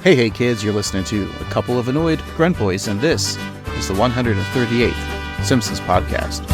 Hey kids, you're listening to a couple of annoyed grunt boys, and this is the 138th Simpsons podcast.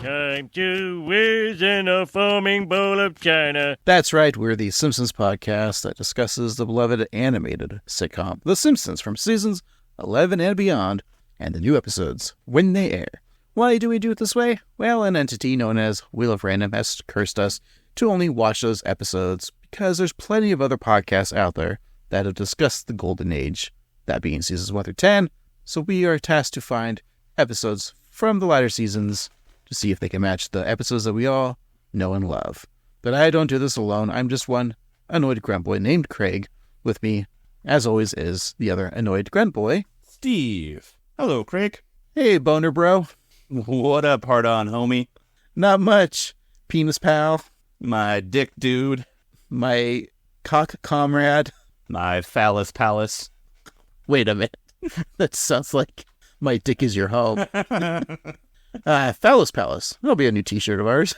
Time to whiz in a foaming bowl of china. That's right, we're the Simpsons podcast that discusses the beloved animated sitcom, The Simpsons, from seasons 11 and beyond, and the new episodes when they air. Why do we do it this way? Well, an entity known as Wheel of Random has cursed us to only watch those episodes because there's plenty of other podcasts out there that have discussed the Golden Age, that being seasons 1 through 10, so we are tasked to find episodes from the latter seasons to see if they can match the episodes that we all know and love. But I don't do this alone. I'm just one annoyed grunt boy named Craig. With me, as always, is the other annoyed grunt boy, Steve. Hello, Craig. Hey, boner bro. What up, hard-on, homie? Not much, penis pal. My dick dude. My cock comrade. My phallus palace. Wait a minute. That sounds like my dick is your home. Phallus Palace. That'll be a new t-shirt of ours.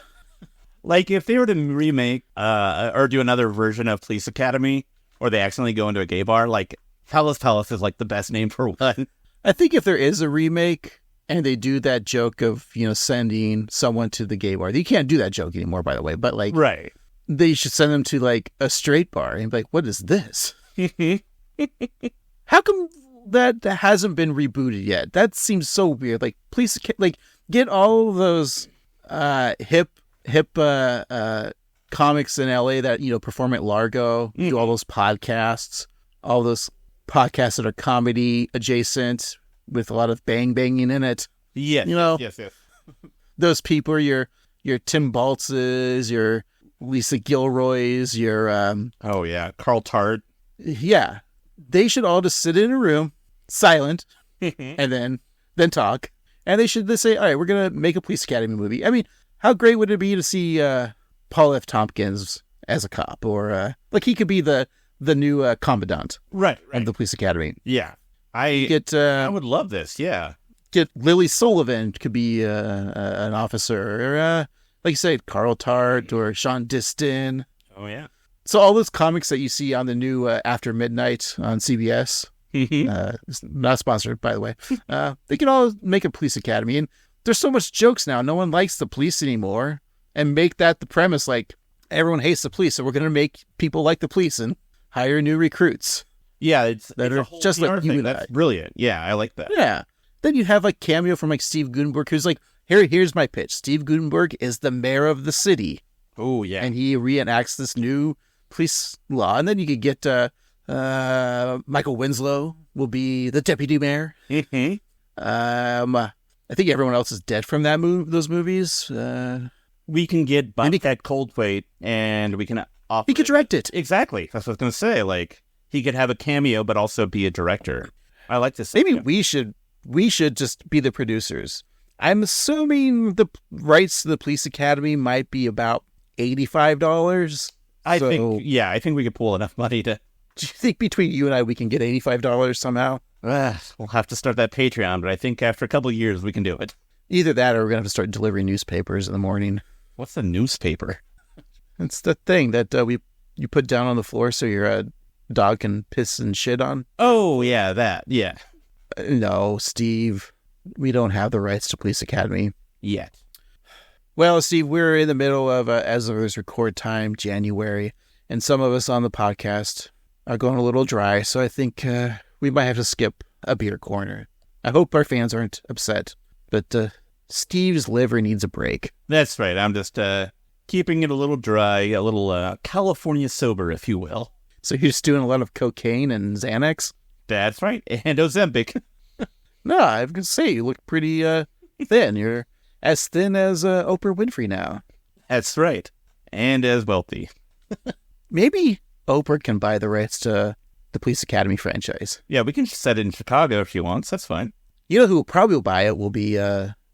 Like, if they were to remake or do another version of Police Academy, or they accidentally go into a gay bar, like, Phallus Palace is like the best name for one. I think if there is a remake and they do that joke of, sending someone to the gay bar, you can't do that joke anymore, by the way, but like, right. They should send them to like a straight bar and be like, what is this? How come that hasn't been rebooted yet? That seems so weird. Like, please, like, get all of those hip comics in LA that, perform at Largo, do all those podcasts that are comedy adjacent with a lot of banging in it. Yes. Yes. Those people are your Tim Baltz's, your Lisa Gilroy's, your oh yeah, Carl Tart. Yeah. They should all just sit in a room, silent, and then talk. And they should just say, all right, we're going to make a Police Academy movie. I mean, how great would it be to see Paul F. Tompkins as a cop? Or, like, he could be the new commandant right. of the Police Academy. Yeah. I would love this, yeah. Get Lily Sullivan could be an officer. Or, like you said, Carl Tart or Sean Distin. Oh, yeah. So all those comics that you see on the new After Midnight on CBS, it's not sponsored, by the way, they can all make a Police Academy. And there's so much jokes now. No one likes the police anymore. And make that the premise, like, everyone hates the police, so we're going to make people like the police and hire new recruits. Yeah, it's just like you and That's I. brilliant. Yeah, I like that. Yeah. Then you have like cameo from like Steve Gutenberg, who's like, here's my pitch. Steve Gutenberg is the mayor of the city. Oh, yeah. And he reenacts this new police law. And then you could get Michael Winslow will be the deputy mayor. Mm-hmm. I think everyone else is dead from those movies. We can get Bobcat Coldthwaite, and we can offer he could direct it. Exactly. That's what I was going to say. Like, he could have a cameo, but also be a director. I like this. Maybe we should just be the producers. I'm assuming the rights to the Police Academy might be about $85. I think we could pull enough money to. Do you think between you and I we can get $85 somehow? We'll have to start that Patreon, but I think after a couple of years we can do it. Either that, or we're gonna have to start delivering newspapers in the morning. What's a newspaper? It's the thing that you put down on the floor so your dog can piss and shit on. Oh yeah, that yeah. No, Steve, we don't have the rights to Police Academy yet. Well, Steve, we're in the middle of, as of this record time, January, and some of us on the podcast are going a little dry, so I think we might have to skip a beer corner. I hope our fans aren't upset, but Steve's liver needs a break. That's right. I'm just keeping it a little dry, a little California sober, if you will. So you're just doing a lot of cocaine and Xanax? That's right, and Ozempic. No, I was going to say, you look pretty thin. You're as thin as Oprah Winfrey now. That's right, and as wealthy. Maybe Oprah can buy the rights to the Police Academy franchise. Yeah, we can set it in Chicago if she wants. That's fine. You know who probably will buy it will be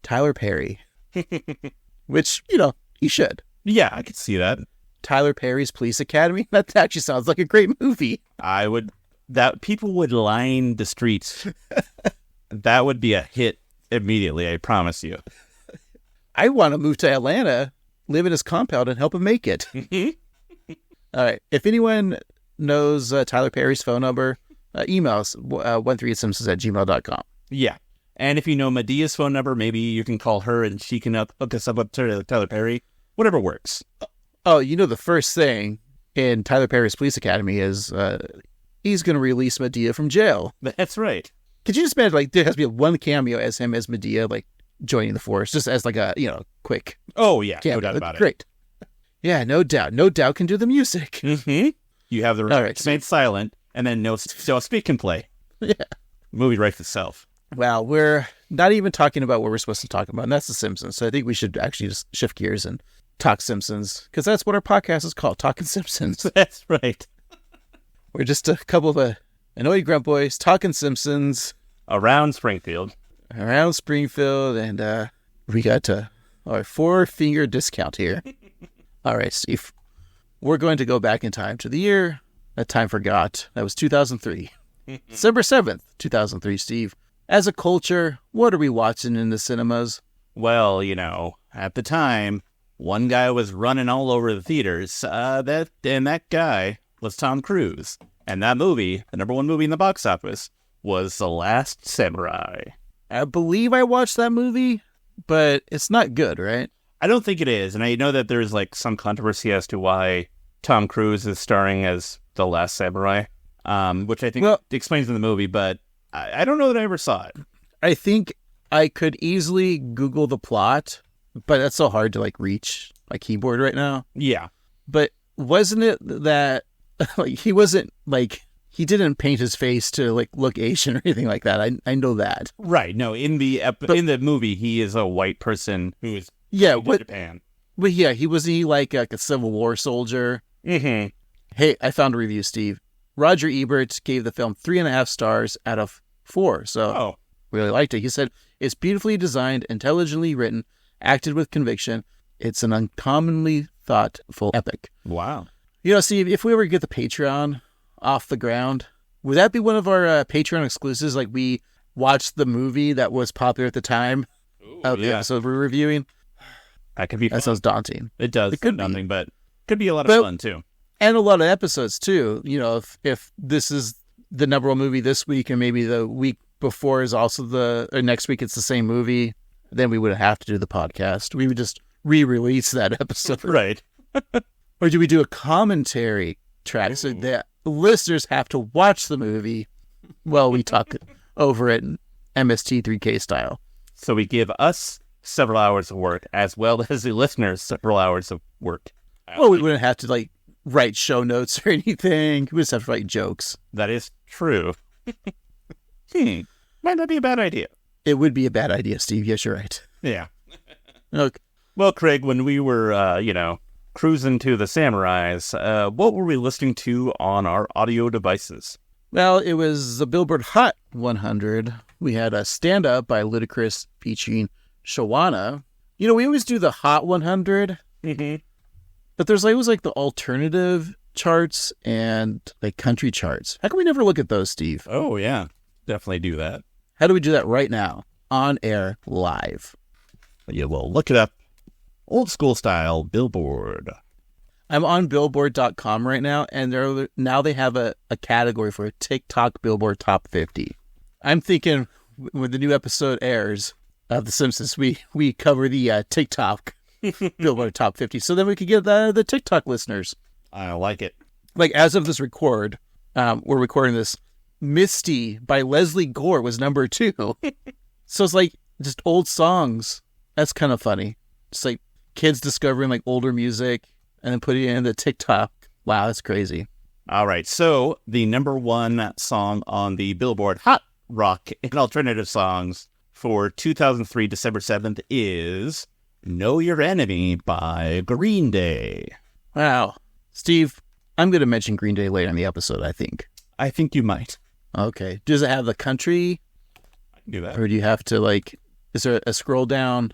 Tyler Perry. Which, he should. Yeah, I could see that. Tyler Perry's Police Academy? That actually sounds like a great movie. That people would line the streets. That would be a hit immediately, I promise you. I want to move to Atlanta, live in his compound, and help him make it. All right. If anyone knows Tyler Perry's phone number, email us 13simpsons@gmail.com. Yeah. And if you know Medea's phone number, maybe you can call her and she can hook us up to Tyler Perry. Whatever works. Oh, the first thing in Tyler Perry's Police Academy is he's going to release Medea from jail. That's right. Could you just imagine, like, there has to be one cameo as him as Medea, like, joining the force, just as, like, a, quick Oh, yeah. cameo. No doubt about it. Great. Yeah, no doubt. No doubt can do the music. Mm-hmm. You have the All right. made silent, and then no speak and play. Yeah. Movie writes itself. Wow, we're not even talking about what we're supposed to talk about, and that's The Simpsons. So I think we should actually just shift gears and talk Simpsons, because that's what our podcast is called, Talking Simpsons. That's right. We're just a couple of annoyed grunt boys talking Simpsons Around Springfield. around Springfield, and we got a 4-finger discount here. All right, Steve. We're going to go back in time to the year that time forgot. That was 2003. December 7th, 2003, Steve. As a culture, what are we watching in the cinemas? Well, at the time, one guy was running all over the theaters. That guy was Tom Cruise. And that movie, the number one movie in the box office, was The Last Samurai. I believe I watched that movie, but it's not good, right? I don't think it is. And I know that there's some controversy as to why Tom Cruise is starring as The Last Samurai, which I think explains in the movie, but I don't know that I ever saw it. I think I could easily Google the plot, but that's so hard to reach my keyboard right now. Yeah. But wasn't it that he wasn't he didn't paint his face to look Asian or anything like that? I know that. Right. No, in the movie, he is a white person who is in Japan. But yeah, was he like a Civil War soldier? Mm-hmm. Hey, I found a review, Steve. Roger Ebert gave the film 3.5 stars out of 4. So really liked it. He said, it's beautifully designed, intelligently written, acted with conviction. It's an uncommonly thoughtful epic. Wow. Steve, if we ever get the Patreon off the ground, would that be one of our Patreon exclusives? Like, we watched the movie that was popular at the time of the episode we're reviewing? That could be fun. That sounds daunting. It does. It could nothing, but could be a lot of fun, too. And a lot of episodes, too. If this is the number one movie this week and maybe the week before is also or next week it's the same movie, then we wouldn't have to do the podcast. We would just re-release that episode. Right. Or do we do a commentary track so that listeners have to watch the movie while we talk over it in MST3K style? So we give us several hours of work as well as the listeners several hours of work. Well, we wouldn't have to write show notes or anything. We just have to write jokes. That is true. Might not be a bad idea. It would be a bad idea, Steve. Yes, you're right. Yeah. Okay. Well, Craig, when we were, cruising to the Samurais, what were we listening to on our audio devices? Well, it was the Billboard Hot 100. We had a Stand Up by Ludacris featuring Showrunner. We always do the Hot 100. Mm-hmm. But there's always the alternative charts and country charts. How come we never look at those, Steve? Oh, yeah. Definitely do that. How do we do that right now? On air, live. Yeah, well, look it up. Old school style Billboard. I'm on Billboard.com right now, and they have a category for TikTok Billboard Top 50. I'm thinking when the new episode airs of The Simpsons, we cover the TikTok Billboard Top 50, so then we could get the TikTok listeners. I like it. As of this we're recording this, Misty by Leslie Gore was number 2. So it's just old songs. That's kind of funny. Just kids discovering older music and then putting it in the TikTok. Wow, that's crazy. All right. So the number one song on the Billboard Hot Rock and Alternative Songs for 2003, December 7th is Know Your Enemy by Green Day. Wow. Steve, I'm going to mention Green Day later in the episode, I think. I think you might. Okay. Does it have the country? I can do that. Or do you have to is there a scroll down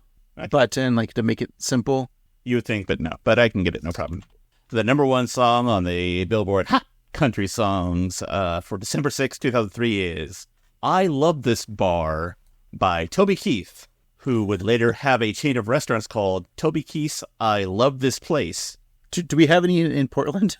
button to make it simple? You would think, but no. But I can get it, no problem. The number one song on the Billboard Hot Country Songs for December 6, 2003 is I Love This Bar by Toby Keith, who would later have a chain of restaurants called Toby Keith's I Love This Place. Do we have any in Portland?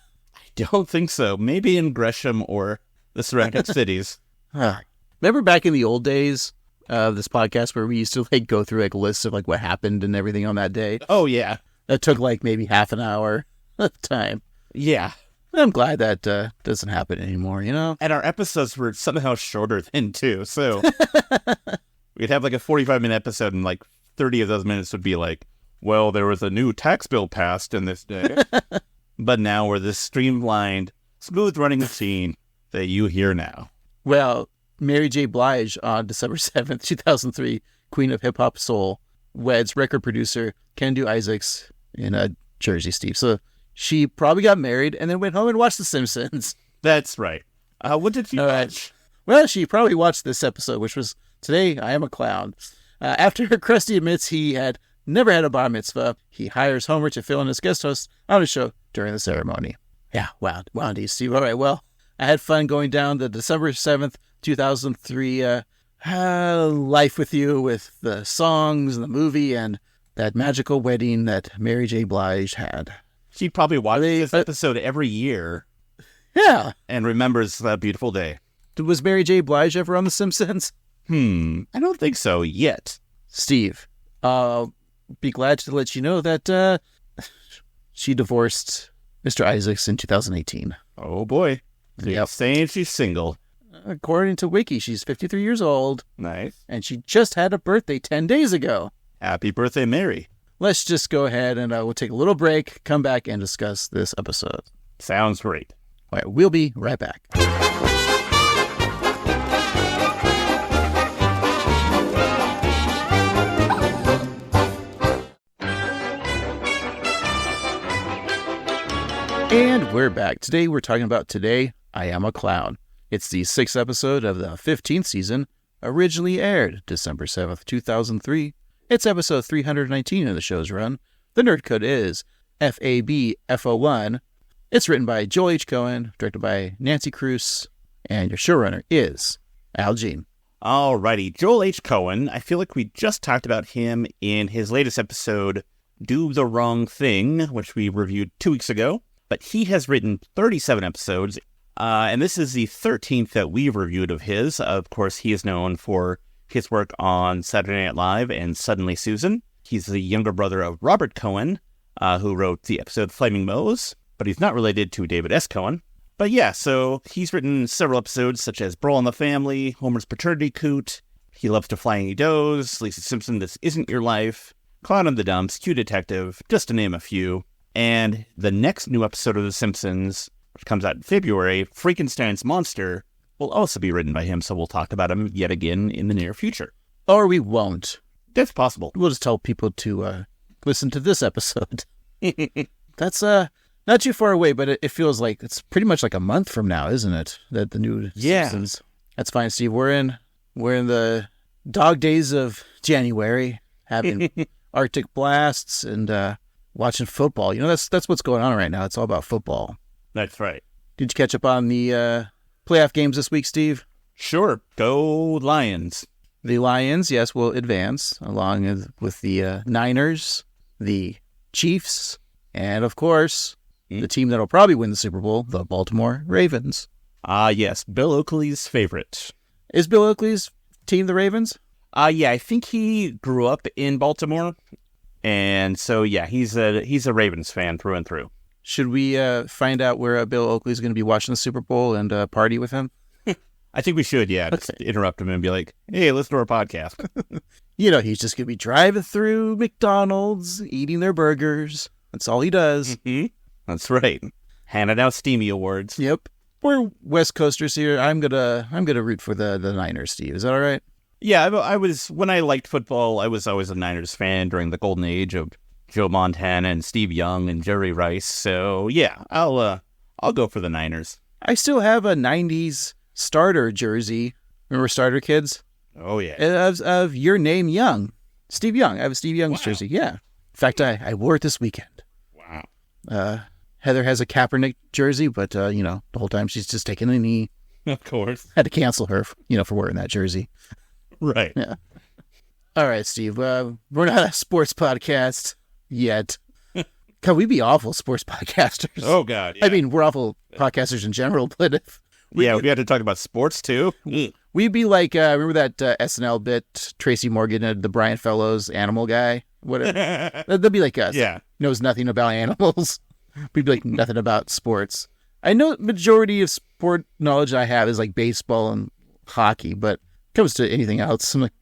don't think so. Maybe in Gresham or the surrounding cities. Remember back in the old days of this podcast where we used to like go through like lists of like what happened and everything on that day? Oh, yeah. That took like maybe half an hour of time. Yeah. I'm glad that doesn't happen anymore, you know? And our episodes were somehow shorter then, too. So we'd have like a 45-minute episode, and like 30 of those minutes would be like, well, there was a new tax bill passed in this day. But now we're this streamlined, smooth-running machine that you hear now. Well, Mary J. Blige on December 7th, 2003, Queen of Hip Hop Soul, weds record producer Kendu Isaacs in Jersey, Steve. So she probably got married and then went home and watched The Simpsons. That's right. What did you watch? Well, she probably watched this episode, which was Today I Am a Clown. After Krusty admits he had never had a bar mitzvah, he hires Homer to fill in as guest host on his show during the ceremony. Yeah, wow indeed, Steve. All right, well, I had fun going down the December 7th, 2003 life with you, with the songs and the movie and that magical wedding that Mary J. Blige had. She probably watches this episode every year. Yeah. And remembers that beautiful day. Was Mary J. Blige ever on The Simpsons? I don't think so yet. Steve, be glad to let you know that she divorced Mr. Isaacs in 2018. Oh, boy. Yep. Saying she's single. According to Wiki, she's 53 years old. Nice. And she just had a birthday 10 days ago. Happy birthday, Mary. Let's just go ahead and we'll take a little break, come back, and discuss this episode. Sounds great. All right, we'll be right back. And we're back. Today we're talking about Today I Am a Clown. It's the 6th episode of the 15th season, originally aired December 7th, 2003. It's episode 319 in the show's run. The nerd code is FABFO1. It's written by Joel H. Cohen, directed by Nancy Kruse, and your showrunner is Al Jean. Alrighty, Joel H. Cohen. I feel like we just talked about him in his latest episode, Do the Wrong Thing, which we reviewed 2 weeks ago. But he has written 37 episodes, and this is the 13th that we've reviewed of his. Of course, he is known for his work on Saturday Night Live and Suddenly Susan. He's the younger brother of Robert Cohen, who wrote the episode Flaming Moe's, but he's not related to David S. Cohen. But yeah, so he's written several episodes such as Brawl in the Family, Homer's Paternity Coot, He Loves to Fly and He Does, Lisa Simpson, This Isn't Your Life, Clown in the Dumps, Q Detective, just to name a few. And the next new episode of The Simpsons, which comes out in February, Frankenstein's Monster, will also be written by him, so we'll talk about him yet again in the near future. Or we won't. That's possible. We'll just tell people to listen to this episode. That's not too far away, but it feels like it's pretty much like a month from now, isn't it? That the new Simpsons. That's fine, Steve. We're in the dog days of January, having Arctic blasts and watching football. You know, that's what's going on right now. It's all about football. That's right. Did you catch up on the playoff games this week, Steve? Sure. Go Lions. The Lions, yes, will advance along with the Niners, the Chiefs, and of course, the team that'll probably win the Super Bowl, the Baltimore Ravens. Yes, Bill Oakley's favorite. Is Bill Oakley's team the Ravens? Yeah, I think he grew up in Baltimore. And so, yeah, he's a Ravens fan through and through. Should we find out where Bill Oakley's going to be watching the Super Bowl and party with him? I think we should, yeah. Just interrupt him and be like, hey, listen to our podcast. You know, he's just going to be driving through McDonald's, eating their burgers. That's all he does. Mm-hmm. That's right. Handing out Steamy Awards. Yep. We're West Coasters here. I'm gonna root for the Niners, Steve. Is that all right? Yeah, when I liked football, I was always a Niners fan during the golden age of Joe Montana and Steve Young and Jerry Rice. So yeah, I'll go for the Niners. I still have a 90s starter jersey. Remember Starter Kids? Oh yeah. Of your name, Young. Steve Young. I have a Steve Young's jersey. Yeah. In fact, I wore it this weekend. Wow. Heather has a Kaepernick jersey, but the whole time she's just taking a knee. Of course. Had to cancel her, for wearing that jersey. Right. Yeah. All right, Steve. We're not a sports podcast yet. God, we'd be awful sports podcasters. Oh, God. I mean, we're awful podcasters in general, but if we have to talk about sports, too. we'd be like, remember that SNL bit, Tracy Morgan and the Brian Fellows animal guy? Whatever. That'd be like us. Yeah. Knows nothing about animals. We'd be like nothing about sports. I know majority of sport knowledge I have is like baseball and hockey, but comes to anything else, I'm like,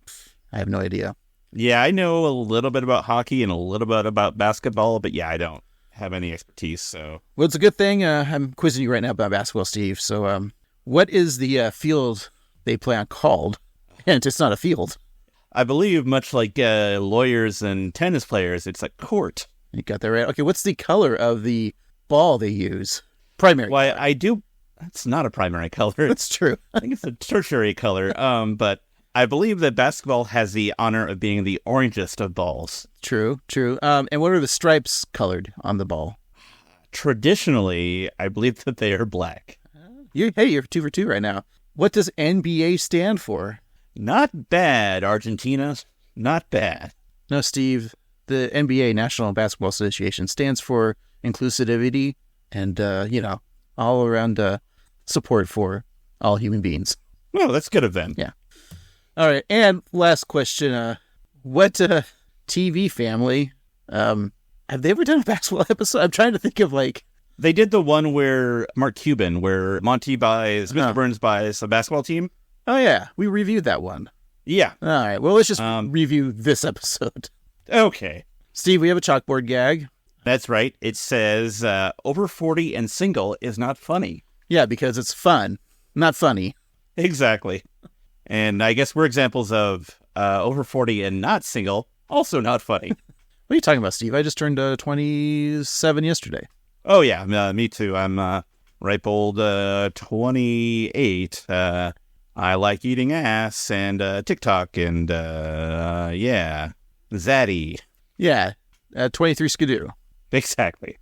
I have no idea. Yeah, I know a little bit about hockey and a little bit about basketball, but yeah, I don't have any expertise. So, well, it's a good thing. I'm quizzing you right now about basketball, Steve. So, what is the field they play on called? And it's not a field. I believe, much like lawyers and tennis players, it's a court. You got that right. Okay, what's the color of the ball they use? Primary. Why, color. I do. It's not a primary color. That's true. I think it's a tertiary color. But I believe that basketball has the honor of being the orangest of balls. True. And what are the stripes colored on the ball? Traditionally, I believe that they are black. You're 2 for 2 right now. What does NBA stand for? Not bad, Argentina. Not bad. No, Steve. The NBA, National Basketball Association, stands for inclusivity and, all around support for all human beings. Well, that's good of them. Yeah. All right. And last question. What TV family, have they ever done a basketball episode? I'm trying to think of They did the one where Mark Cuban, where Monty buys, Mr. Burns buys a basketball team. Oh, yeah. We reviewed that one. Yeah. All right. Well, let's just review this episode. Okay. Steve, we have a chalkboard gag. That's right. It says, over 40 and single is not funny. Yeah, because it's fun, not funny. Exactly. And I guess we're examples of over 40 and not single, also not funny. What are you talking about, Steve? I just turned 27 yesterday. Oh, yeah. Me too. I'm ripe old 28. I like eating ass and TikTok and, Zaddy. Yeah, 23 Skidoo. Exactly.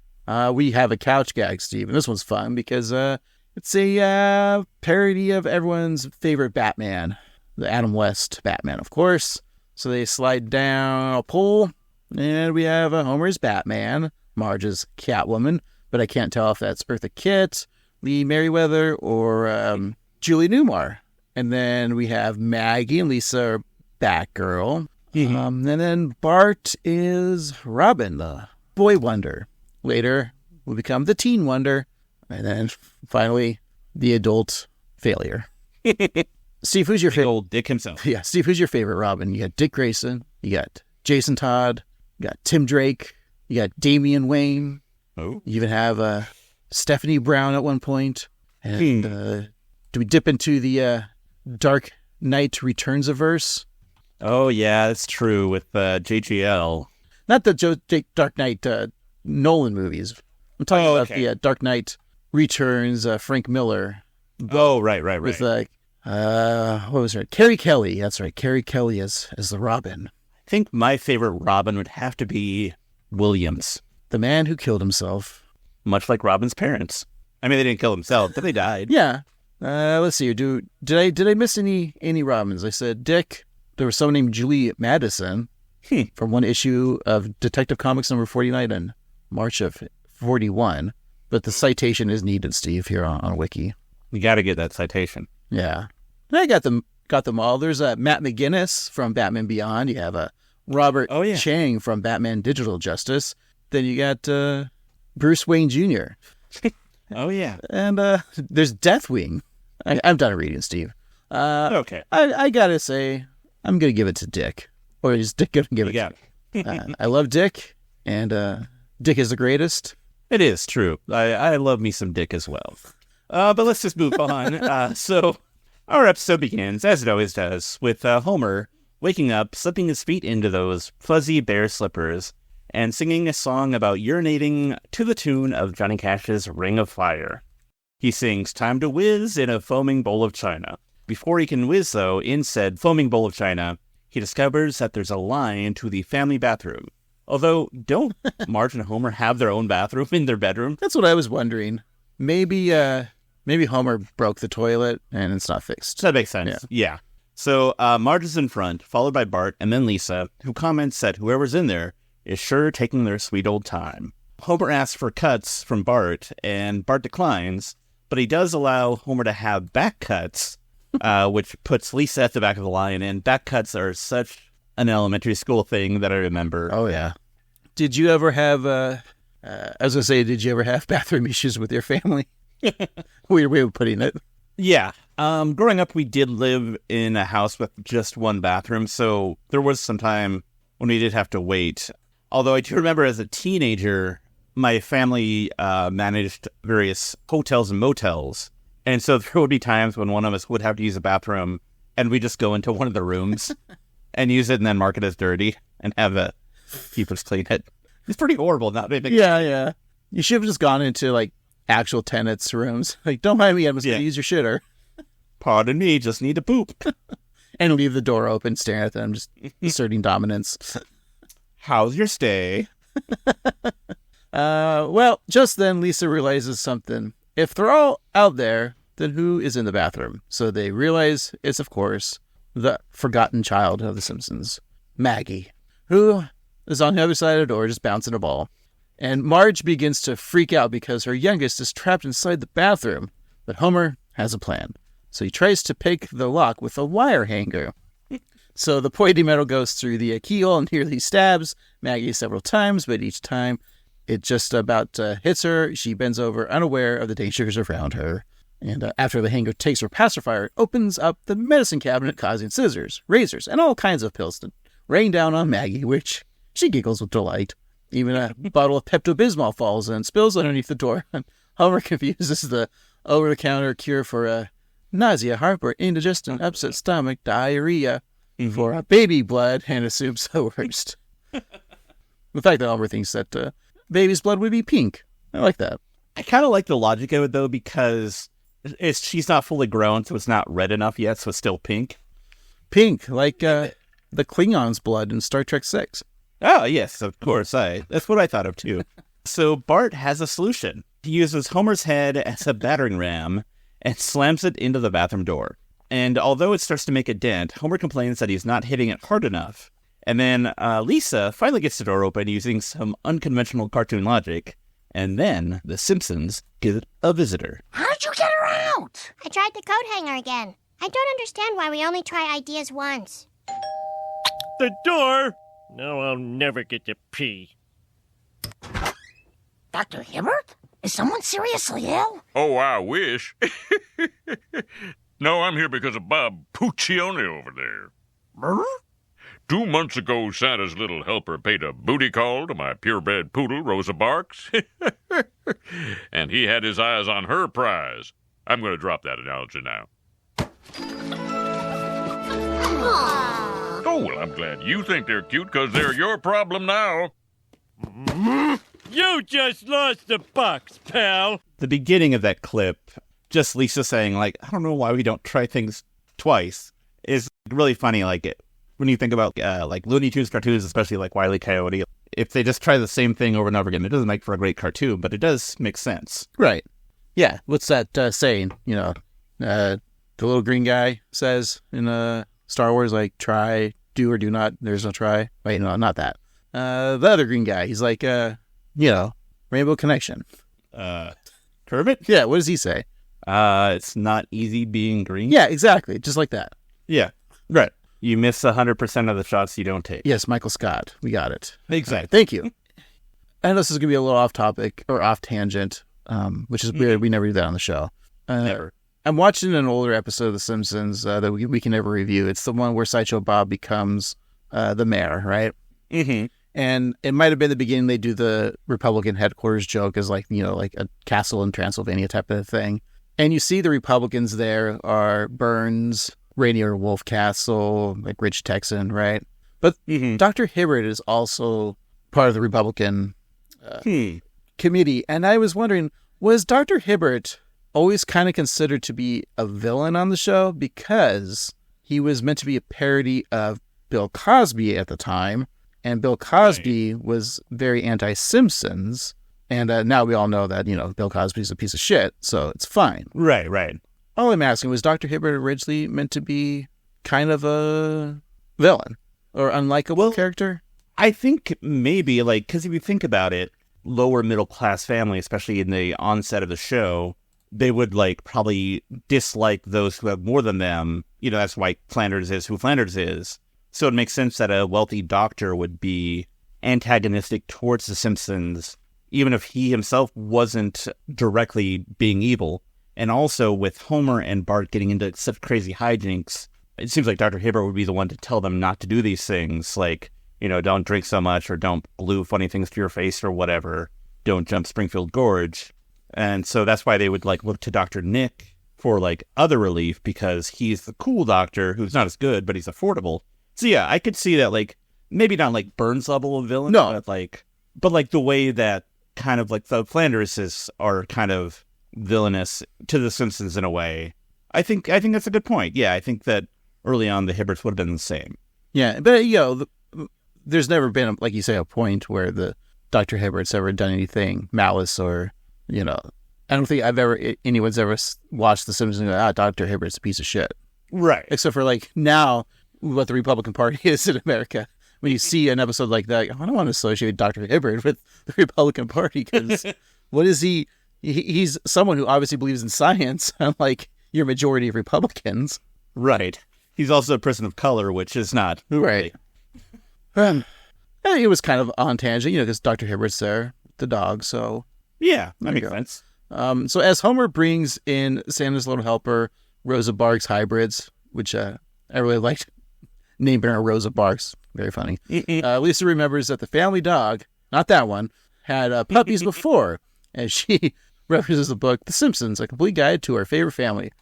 We have a couch gag, Steve, and this one's fun because it's a parody of everyone's favorite Batman, the Adam West Batman, of course. So they slide down a pole, and we have Homer's Batman, Marge's Catwoman, but I can't tell if that's Eartha Kitt, Lee Merriweather, or Julie Newmar. And then we have Maggie and Lisa, Batgirl. And then Bart is Robin, the boy wonder. Later, will become the teen wonder. And then finally, the adult failure. Steve, who's your favorite? Old Dick himself. Yeah, Steve, who's your favorite Robin? You got Dick Grayson. You got Jason Todd. You got Tim Drake. You got Damian Wayne. Oh. You even have Stephanie Brown at one point. And do we dip into the Dark Knight Returns-averse? Oh, yeah, that's true with JGL. Not the Dark Knight Nolan movies. I'm talking about the Dark Knight Returns, Frank Miller. Oh, right. With, what was her? Carrie Kelly. That's right. Carrie Kelly as the Robin. I think my favorite Robin would have to be Williams. The man who killed himself. Much like Robin's parents. I mean, they didn't kill themselves, but they died. Yeah. Let's see. Did I miss any Robins? I said Dick. There was someone named Julie Madison from one issue of Detective Comics number 49 in March of 41. But the citation is needed, Steve, here on Wiki. You got to get that citation. Yeah. And I got them all. There's Matt McGinnis from Batman Beyond. You have Robert Chang from Batman Digital Justice. Then you got Bruce Wayne Jr. Oh, yeah. And there's Deathwing. I'm done reading, Steve. Okay. I got to say, I'm going to give it to Dick. Or is Dick going to give it to me? I love Dick, and Dick is the greatest. It is true. I love me some Dick as well. But let's just move on. So our episode begins, as it always does, with Homer waking up, slipping his feet into those fuzzy bear slippers, and singing a song about urinating to the tune of Johnny Cash's Ring of Fire. He sings, "Time to whiz in a foaming bowl of china." Before he can whiz, though, in said foaming bowl of china, he discovers that there's a line to the family bathroom. Although, don't Marge and Homer have their own bathroom in their bedroom? That's what I was wondering. Maybe Homer broke the toilet and it's not fixed. That makes sense. Yeah. So Marge is in front, followed by Bart and then Lisa, who comments that whoever's in there is sure taking their sweet old time. Homer asks for cuts from Bart, and Bart declines, but he does allow Homer to have back cuts, which puts Lisa at the back of the line, and back cuts are such an elementary school thing that I remember. Oh, yeah. Did you ever have, did you ever have bathroom issues with your family? Weird way of putting it. Yeah. Growing up, we did live in a house with just one bathroom, so there was some time when we did have to wait. Although I do remember as a teenager, my family managed various hotels and motels, and so there would be times when one of us would have to use a bathroom, and we just go into one of the rooms and use it and then mark it as dirty and have the keepers clean it. It's pretty horrible. Yeah. You should have just gone into, like, actual tenants' rooms. Like, don't mind me, I'm just going to use your shitter. Pardon me, just need to poop. And leave the door open, staring at them, just asserting dominance. How's your stay? Well, just then Lisa realizes something. If they're all out there, then who is in the bathroom? So they realize it's, of course, the forgotten child of the Simpsons, Maggie, who is on the other side of the door just bouncing a ball. And Marge begins to freak out because her youngest is trapped inside the bathroom. But Homer has a plan. So he tries to pick the lock with a wire hanger. So the pointy metal goes through the keyhole and nearly stabs Maggie several times, but each time it just about hits her. She bends over, unaware of the dangers around her. And after the hanger takes her pacifier, it opens up the medicine cabinet, causing scissors, razors, and all kinds of pills to rain down on Maggie, which she giggles with delight. Even a bottle of Pepto-Bismol falls and spills underneath the door. Homer confuses the over-the-counter cure for nausea, heartburn, indigestion, upset stomach, diarrhea, for baby blood, and assumes the worst. The fact that Homer thinks that baby's blood would be pink. I like that. I kind of like the logic of it, though, because she's not fully grown, so it's not red enough yet, so it's still pink. Pink, like the Klingons' blood in Star Trek 6. Oh, yes, of course. That's what I thought of, too. So Bart has a solution. He uses Homer's head as a battering ram and slams it into the bathroom door. And although it starts to make a dent, Homer complains that he's not hitting it hard enough. And then Lisa finally gets the door open using some unconventional cartoon logic. And then the Simpsons get a visitor. How'd you get her out? I tried the coat hanger again. I don't understand why we only try ideas once. The door? No, I'll never get to pee. Dr. Hibbert? Is someone seriously ill? Oh, I wish. No, I'm here because of Bob Puccione over there. Brr? 2 months ago, Santa's little helper paid a booty call to my purebred poodle, Rosa Barks. And he had his eyes on her prize. I'm going to drop that analogy now. Oh, well, I'm glad you think they're cute, because they're your problem now. You just lost the box, pal. The beginning of that clip, just Lisa saying, like, I don't know why we don't try things twice, is really funny. Like, when you think about, like, Looney Tunes cartoons, especially like Wile E. Coyote, if they just try the same thing over and over again, it doesn't make for a great cartoon, but it does make sense. Right. Yeah. What's that saying? You know, the little green guy says in Star Wars, like, try, do or do not. There's no try. Wait, no, not that. The other green guy, he's like, Rainbow Connection. Kermit? Yeah, what does he say? It's not easy being green. Yeah, exactly. Just like that. Yeah. Right. You miss 100% of the shots you don't take. Yes, Michael Scott. We got it. Exactly. Thank you. I know this is going to be a little off topic or off tangent, which is weird. We never do that on the show. Never. I'm watching an older episode of The Simpsons that we can never review. It's the one where Sideshow Bob becomes the mayor, right? Mm-hmm. And it might have been the beginning they do the Republican headquarters joke as like a castle in Transylvania type of thing. And you see the Republicans there are Burns, Rainier Wolfcastle, like Rich Texan, right? But Dr. Hibbert is also part of the Republican committee. And I was wondering, was Dr. Hibbert always kind of considered to be a villain on the show because he was meant to be a parody of Bill Cosby at the time? And Bill Cosby was very anti-Simpsons. And now we all know that, Bill Cosby's a piece of shit, so it's fine. Right. All I'm asking, was Dr. Hibbert originally meant to be kind of a villain or unlikable character? I think maybe, like, because if you think about it, lower middle class family, especially in the onset of the show, they would like probably dislike those who have more than them. You know, that's why Flanders is who Flanders is. So it makes sense that a wealthy doctor would be antagonistic towards the Simpsons, even if he himself wasn't directly being evil. And also with Homer and Bart getting into such crazy hijinks, it seems like Dr. Hibbert would be the one to tell them not to do these things, like, you know, don't drink so much, or don't glue funny things to your face, or whatever. Don't jump Springfield Gorge. And so that's why they would, like, look to Dr. Nick for, like, other relief, because he's the cool doctor who's not as good, but he's affordable. So, yeah, I could see that, like, maybe not, like, Burns level of villain, No. but the way that kind of, like, the Flanderses are kind of villainous to the Simpsons in a way. I think that's a good point. Yeah, I think that early on the Hibberts would have been the same. Yeah, but, you know, there's never been, like you say, a point where the Dr. Hibbert's ever done anything malice or, you know, I don't think anyone's ever watched The Simpsons and go, Dr. Hibbert's a piece of shit. Right. Except for, like, now, what the Republican Party is in America. When you see an episode like that, I don't want to associate Dr. Hibbert with the Republican Party, because what is he? He's someone who obviously believes in science, unlike your majority of Republicans. Right. He's also a person of color, which is not. Right. It was kind of on tangent, you know, because Dr. Hibbert's there, the dog, so. Yeah, that There you makes go. sense. So as Homer brings in Santa's Little Helper, Rosa Parks hybrids, which I really liked naming her Rosa Parks. Very funny. Lisa remembers that the family dog, not that one, had puppies before, as she references the book The Simpsons, a complete guide to our favorite family.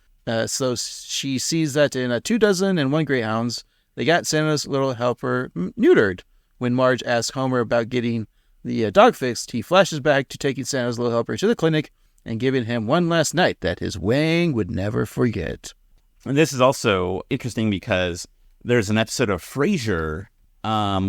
So she sees that in 24 and 1 greyhounds, they got Santa's Little Helper neutered. When Marge asks Homer about getting the dog fixed, he flashes back to taking Santa's Little Helper to the clinic and giving him one last night that his Wang would never forget. And this is also interesting because there's an episode of Frasier,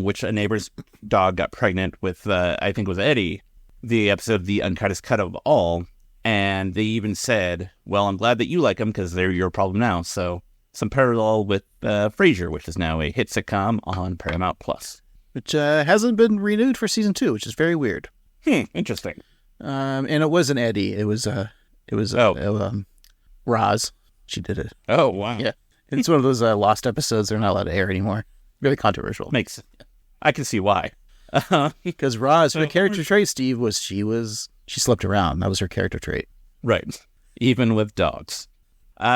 which a neighbor's dog got pregnant with, I think it was Eddie, the episode The Unkindest Cut of All. And they even said, well, I'm glad that you like them because they're your problem now. So some parallel with Frasier, which is now a hit sitcom on Paramount Plus. Which hasn't been renewed for season 2, which is very weird. Interesting. And it wasn't Eddie. It was Roz. She did it. Oh, wow. Yeah. It's one of those lost episodes they're not allowed to air anymore. Really controversial. I can see why. Because Roz, her character trait, Steve, was she slept around. That was her character trait. Right. Even with dogs.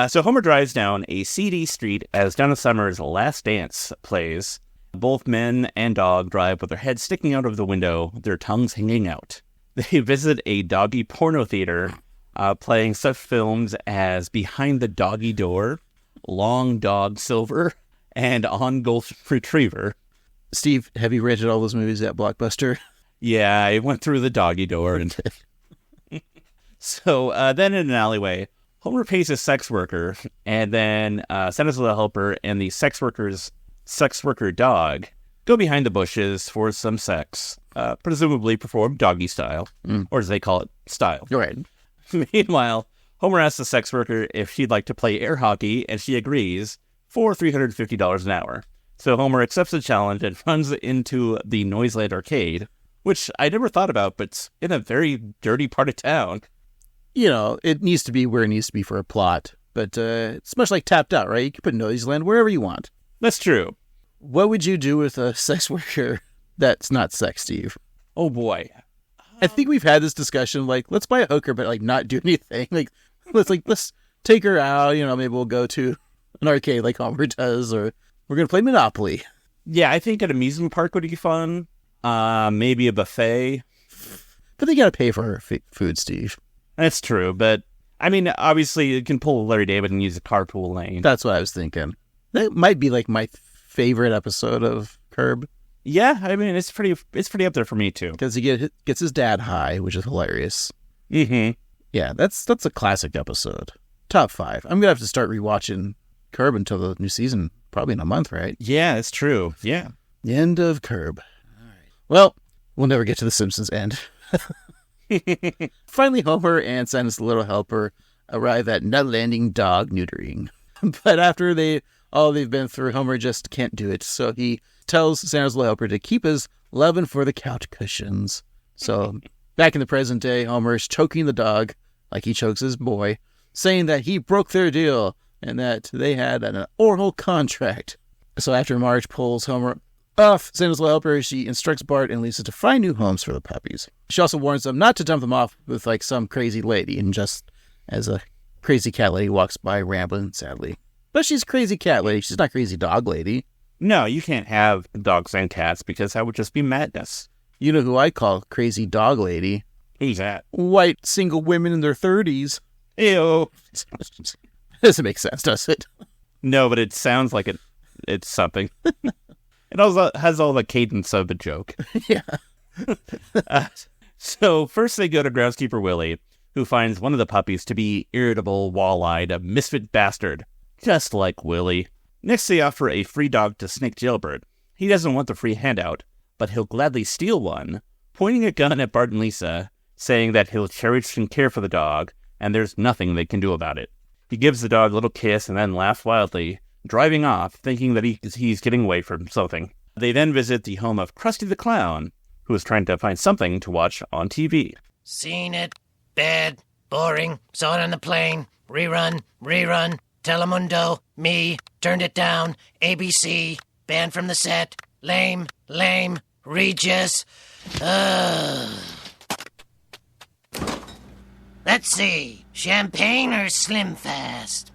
So Homer drives down a seedy street as Donna Summer's Last Dance plays. Both men and dog drive with their heads sticking out of the window, their tongues hanging out. They visit a doggy porno theater, playing such films as Behind the Doggy Door, Long Dog Silver, and On Golden Retriever. Steve, have you rented all those movies at Blockbuster? Yeah, I went through the doggy door. And So then in an alleyway, Homer pays a sex worker, and then Santa's Little Helper and the sex worker dog go behind the bushes for some sex, presumably performed doggy style, or as they call it, style. You're right. Meanwhile, Homer asks the sex worker if she'd like to play air hockey, and she agrees for $350 an hour. So Homer accepts the challenge and runs into the Noiseland Arcade, which I never thought about, but it's in a very dirty part of town. You know, it needs to be where it needs to be for a plot. But it's much like Tapped Out, right? You can put Noiseland wherever you want. That's true. What would you do with a sex worker that's not sex, Steve? Oh, boy. I think we've had this discussion, like, let's buy a hooker, but, like, not do anything. Let's take her out, you know, maybe we'll go to an arcade like Homer does, or we're going to play Monopoly. Yeah, I think an amusement park would be fun. Maybe a buffet. But they got to pay for her food, Steve. That's true, but, I mean, obviously, you can pull Larry David and use a carpool lane. That's what I was thinking. That might be, like, my favorite episode of Curb. Yeah, I mean, it's pretty up there for me, too. Because he gets his dad high, which is hilarious. Mm-hmm. Yeah, that's a classic episode. Top 5. I'm going to have to start rewatching Curb until the new season, probably in a month, right? Yeah, it's true. Yeah. The end of Curb. All right. Well, we'll never get to The Simpsons end. Finally, Homer and Santa's Little Helper arrive at Nut Landing Dog Neutering. But after they've been through, Homer just can't do it. So he tells Santa's Little Helper to keep his loving for the couch cushions. So Back in the present day, Homer's choking the dog like he chokes his boy, saying that he broke their deal and that they had an oral contract. So after Marge pulls Homer off Santa's little helper, she instructs Bart and Lisa to find new homes for the puppies. She also warns them not to dump them off with like some crazy lady, and just as a crazy cat lady walks by rambling sadly. But she's crazy cat lady, she's not crazy dog lady. No, you can't have dogs and cats because that would just be madness. You know who I call crazy dog lady? Who's that? White single women in their 30s. Ew. Doesn't make sense, does it? No, but it sounds like it's something. It also has all the cadence of a joke. Yeah. So first they go to groundskeeper Willie, who finds one of the puppies to be irritable, wall-eyed, a misfit bastard, just like Willie. Next they offer a free dog to Snake Jailbird. He doesn't want the free handout, but he'll gladly steal one, pointing a gun at Bart and Lisa, saying that he'll cherish and care for the dog, and there's nothing they can do about it. He gives the dog a little kiss and then laughs wildly, driving off, thinking that he's getting away from something. They then visit the home of Krusty the Clown, who is trying to find something to watch on TV. Seen it. Bad. Boring. Saw it on the plane. Rerun. Telemundo. Me. Turned it down. ABC. Banned from the set. Lame. Regis. Let's see. Champagne or Slim Fast?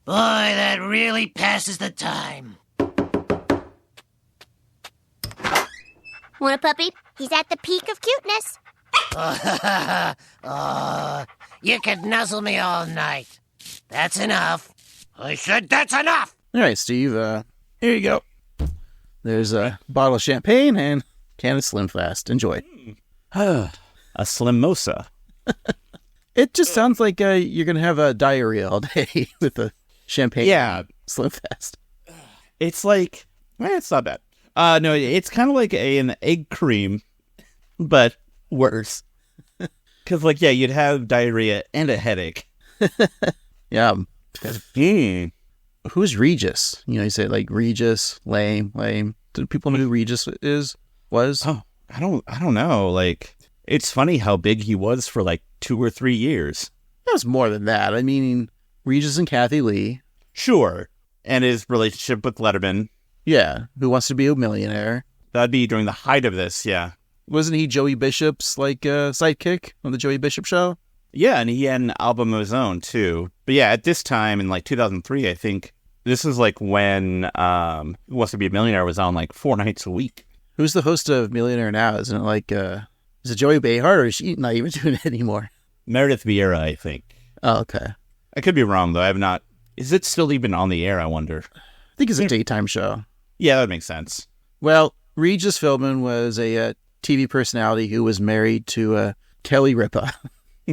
Boy, that really passes the time. Want a puppy? He's at the peak of cuteness. Oh, you could nuzzle me all night. That's enough. I said that's enough. All right, Steve, here you go. There's a bottle of champagne and a can of Slim Fast. Enjoy. A Slimosa. It just sounds like you're going to have a diarrhea all day with the champagne. Yeah. Slim Fast. It's like, it's not bad. No, it's kind of like an egg cream, but worse. Because, you'd have diarrhea and a headache. Yeah. Who's Regis? You say Regis, lame. Do people know who Regis was? Oh, I don't know. It's funny how big he was for 2 or 3 years. That was more than that. I mean, Regis and Kathy Lee. Sure. And his relationship with Letterman. Yeah. Who Wants to Be a Millionaire? That'd be during the height of this, yeah. Wasn't he Joey Bishop's sidekick on the Joey Bishop show? Yeah, and he had an album of his own too. But yeah, at this time in 2003, I think this is when Who Wants to Be a Millionaire was on 4 nights a week. Who's the host of Millionaire now? Isn't it is it Joey Behar, or is she not even doing it anymore? Meredith Vieira, I think. Oh, okay. I could be wrong though. I have not. Is it still even on the air? I wonder. I think it's a daytime show. Yeah, that makes sense. Well, Regis Philbin was a TV personality who was married to Kelly Ripa.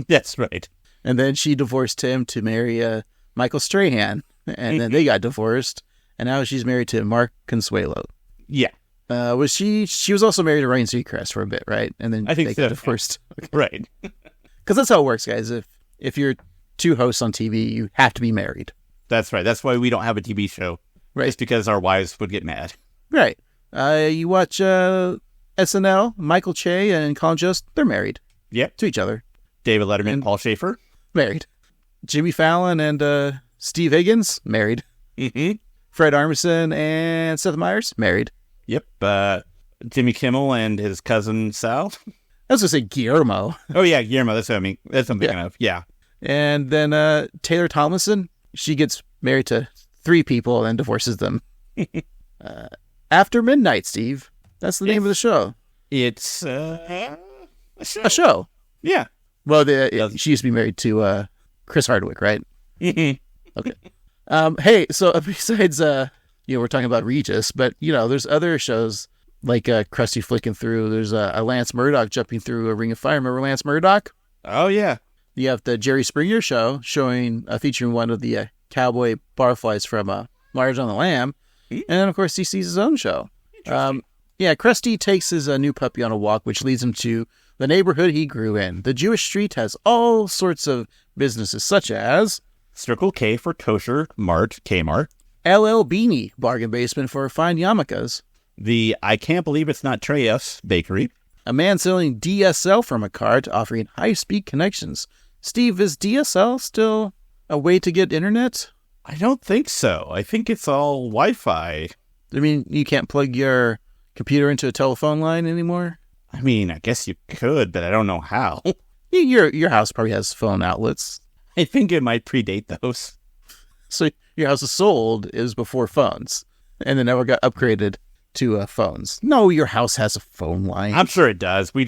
That's right. And then she divorced him to marry Michael Strahan. And then they got divorced. And now she's married to Mark Consuelo. Yeah. Was she was also married to Ryan Seacrest for a bit, right? And then I think they so. got divorced. Okay. Right. Because that's how it works, guys. If you're two hosts on TV, you have to be married. That's right. That's why we don't have a TV show. Right. It's because our wives would get mad. Right. You watch SNL, Michael Che and Colin Jost, they're married. Yep. To each other. David Letterman, Paul Schaefer. Married. Jimmy Fallon and Steve Higgins, married. Mm-hmm. Fred Armisen and Seth Meyers, married. Yep. Jimmy Kimmel and his cousin Sal. I was going to say Guillermo. Oh, yeah, Guillermo. That's what I mean. That's what I'm thinking of. Yeah. And then Taylor Tomlinson, she gets married to 3 people and then divorces them. After Midnight, Steve. That's the name of the show. It's a show. A show. Yeah. Well, she used to be married to Chris Hardwick, right? Mm-hmm. Okay. Hey, so besides, we're talking about Regis, but, there's other shows like Krusty flicking through. There's a Lance Murdoch jumping through a ring of fire. Remember Lance Murdoch? Oh, yeah. You have the Jerry Springer show featuring one of the cowboy barflies from Marge on the Lamb. And then, of course, he sees his own show. Krusty takes his new puppy on a walk, which leads him to the neighborhood he grew in. The Jewish street has all sorts of businesses, such as Circle K for kosher, Mart, Kmart. LL Beanie bargain basement for fine yarmulkes. The I Can't Believe It's Not Treyas bakery. A man selling DSL from a cart offering high-speed connections. Steve, is DSL still a way to get internet? I don't think so. I think it's all Wi-Fi. I mean, you can't plug your computer into a telephone line anymore? I mean, I guess you could, but I don't know how. Your house probably has phone outlets. I think it might predate those. So your house is sold is before phones, and then never got upgraded to phones. No, your house has a phone line. I'm sure it does. I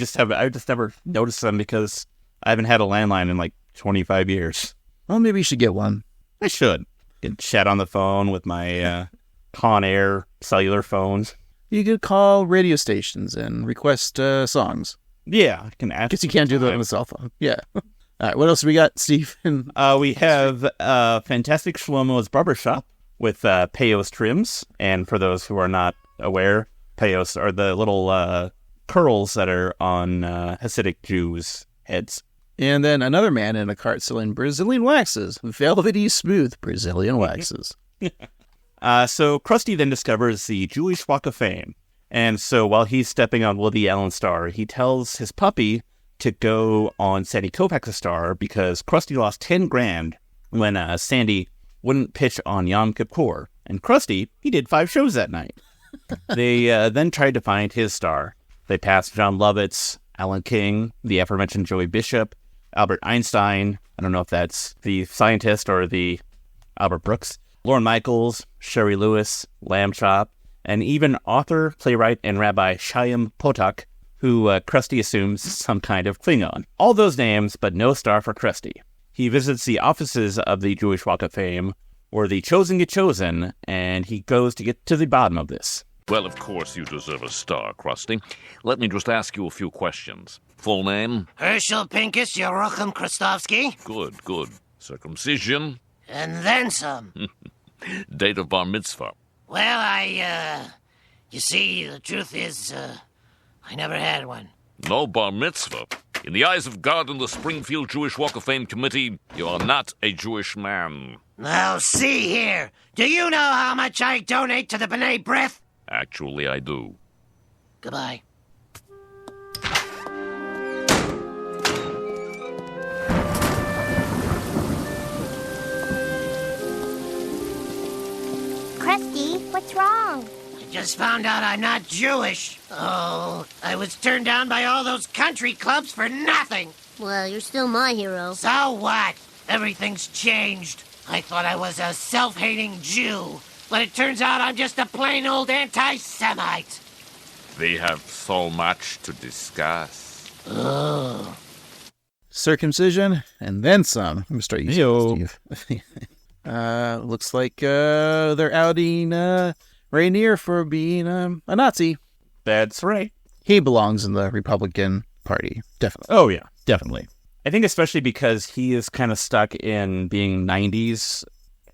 just never noticed them because I haven't had a landline in like 25 years. Well, maybe you should get one. I should. Can chat on the phone with my Con Air cellular phones. You could call radio stations and request songs. Yeah, I can ask. Guess you can't do that on a cell phone. Yeah. All right, what else we got, Steve? We have Fantastic Shlomo's Barbershop with Peyos trims. And for those who are not aware, Peyos are the little curls that are on Hasidic Jews' heads. And then another man in a cart selling Brazilian waxes. Velvety smooth Brazilian waxes. So Krusty then discovers the Jewish Walk of Fame. And so while he's stepping on Woody Allen's star, he tells his puppy to go on Sandy Koufax's star because Krusty lost 10 grand when Sandy wouldn't pitch on Yom Kippur. And Krusty, he did 5 shows that night. They then tried to find his star. They passed John Lovitz, Alan King, the aforementioned Joey Bishop, Albert Einstein, I don't know if that's the scientist or the Albert Brooks, Lorne Michaels, Sherry Lewis, Lamb Chop, and even author, playwright, and Rabbi Chaim Potok, who Krusty assumes is some kind of Klingon. All those names, but no star for Krusty. He visits the offices of the Jewish Walk of Fame, where the chosen get chosen, and he goes to get to the bottom of this. Well, of course you deserve a star, Krusty. Let me just ask you a few questions. Full name? Herschel Pincus Yerucham Krustofsky. Good. Circumcision? And then some. Date of Bar Mitzvah? Well, you see, the truth is, I never had one. No Bar Mitzvah? In the eyes of God and the Springfield Jewish Walk of Fame Committee, you are not a Jewish man. Now, see here. Do you know how much I donate to the B'nai B'rith? Actually, I do. Goodbye. Krusty, what's wrong? I just found out I'm not Jewish. Oh, I was turned down by all those country clubs for nothing. Well, you're still my hero. So what? Everything's changed. I thought I was a self-hating Jew, but it turns out I'm just a plain old anti-Semite. They have so much to discuss. Oh. Circumcision, and then some. I'm going to start using Steve. Looks like they're outing Rainier for being a Nazi. That's right. He belongs in the Republican Party, definitely. Oh, yeah, definitely. I think especially because he is kind of stuck in being 90s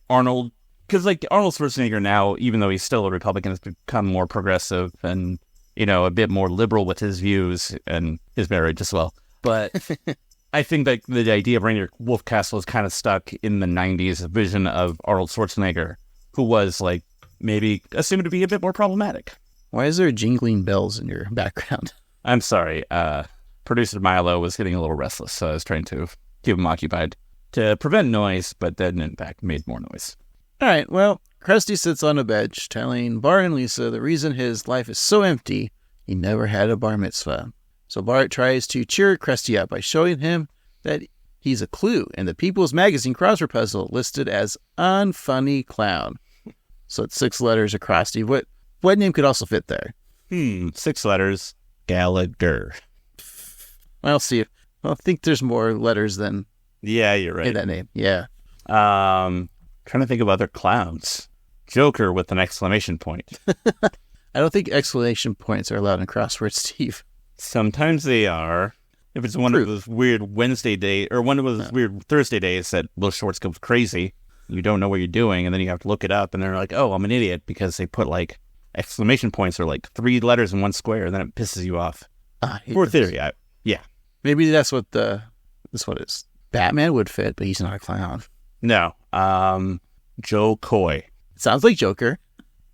Arnold. Because, like, Arnold Schwarzenegger now, even though he's still a Republican, has become more progressive and, you know, a bit more liberal with his views and his marriage as well. But I think that the idea of Rainier Wolfcastle is kind of stuck in the 90s vision of Arnold Schwarzenegger, who was, like, maybe assumed to be a bit more problematic. Why is there jingling bells in your background? I'm sorry. Producer Milo was getting a little restless, so I was trying to keep him occupied to prevent noise, but then, in fact, made more noise. All right, well, Krusty sits on a bench telling Bart and Lisa the reason his life is so empty, he never had a bar mitzvah. So Bart tries to cheer Krusty up by showing him that he's a clue in the People's Magazine crossword puzzle listed as unfunny clown. So it's 6 letters across. Steve, what name could also fit there? 6 letters. Gallagher. Well, see. I think there's more letters than Yeah, you're right. in that name. Yeah. Trying to think of other clowns. Joker with an exclamation point. I don't think exclamation points are allowed in crosswords, Steve. Sometimes they are. If it's one of those weird Wednesday day or one of those weird Thursday days that Will Shorts goes crazy, you don't know what you're doing, and then you have to look it up, and they're like, "Oh, I'm an idiot," because they put like exclamation points are like 3 letters in one square, and then it pisses you off. For theory, yeah. Maybe that's what this one is. Batman would fit, but he's not a clown. No, Joe Coy. Sounds like Joker.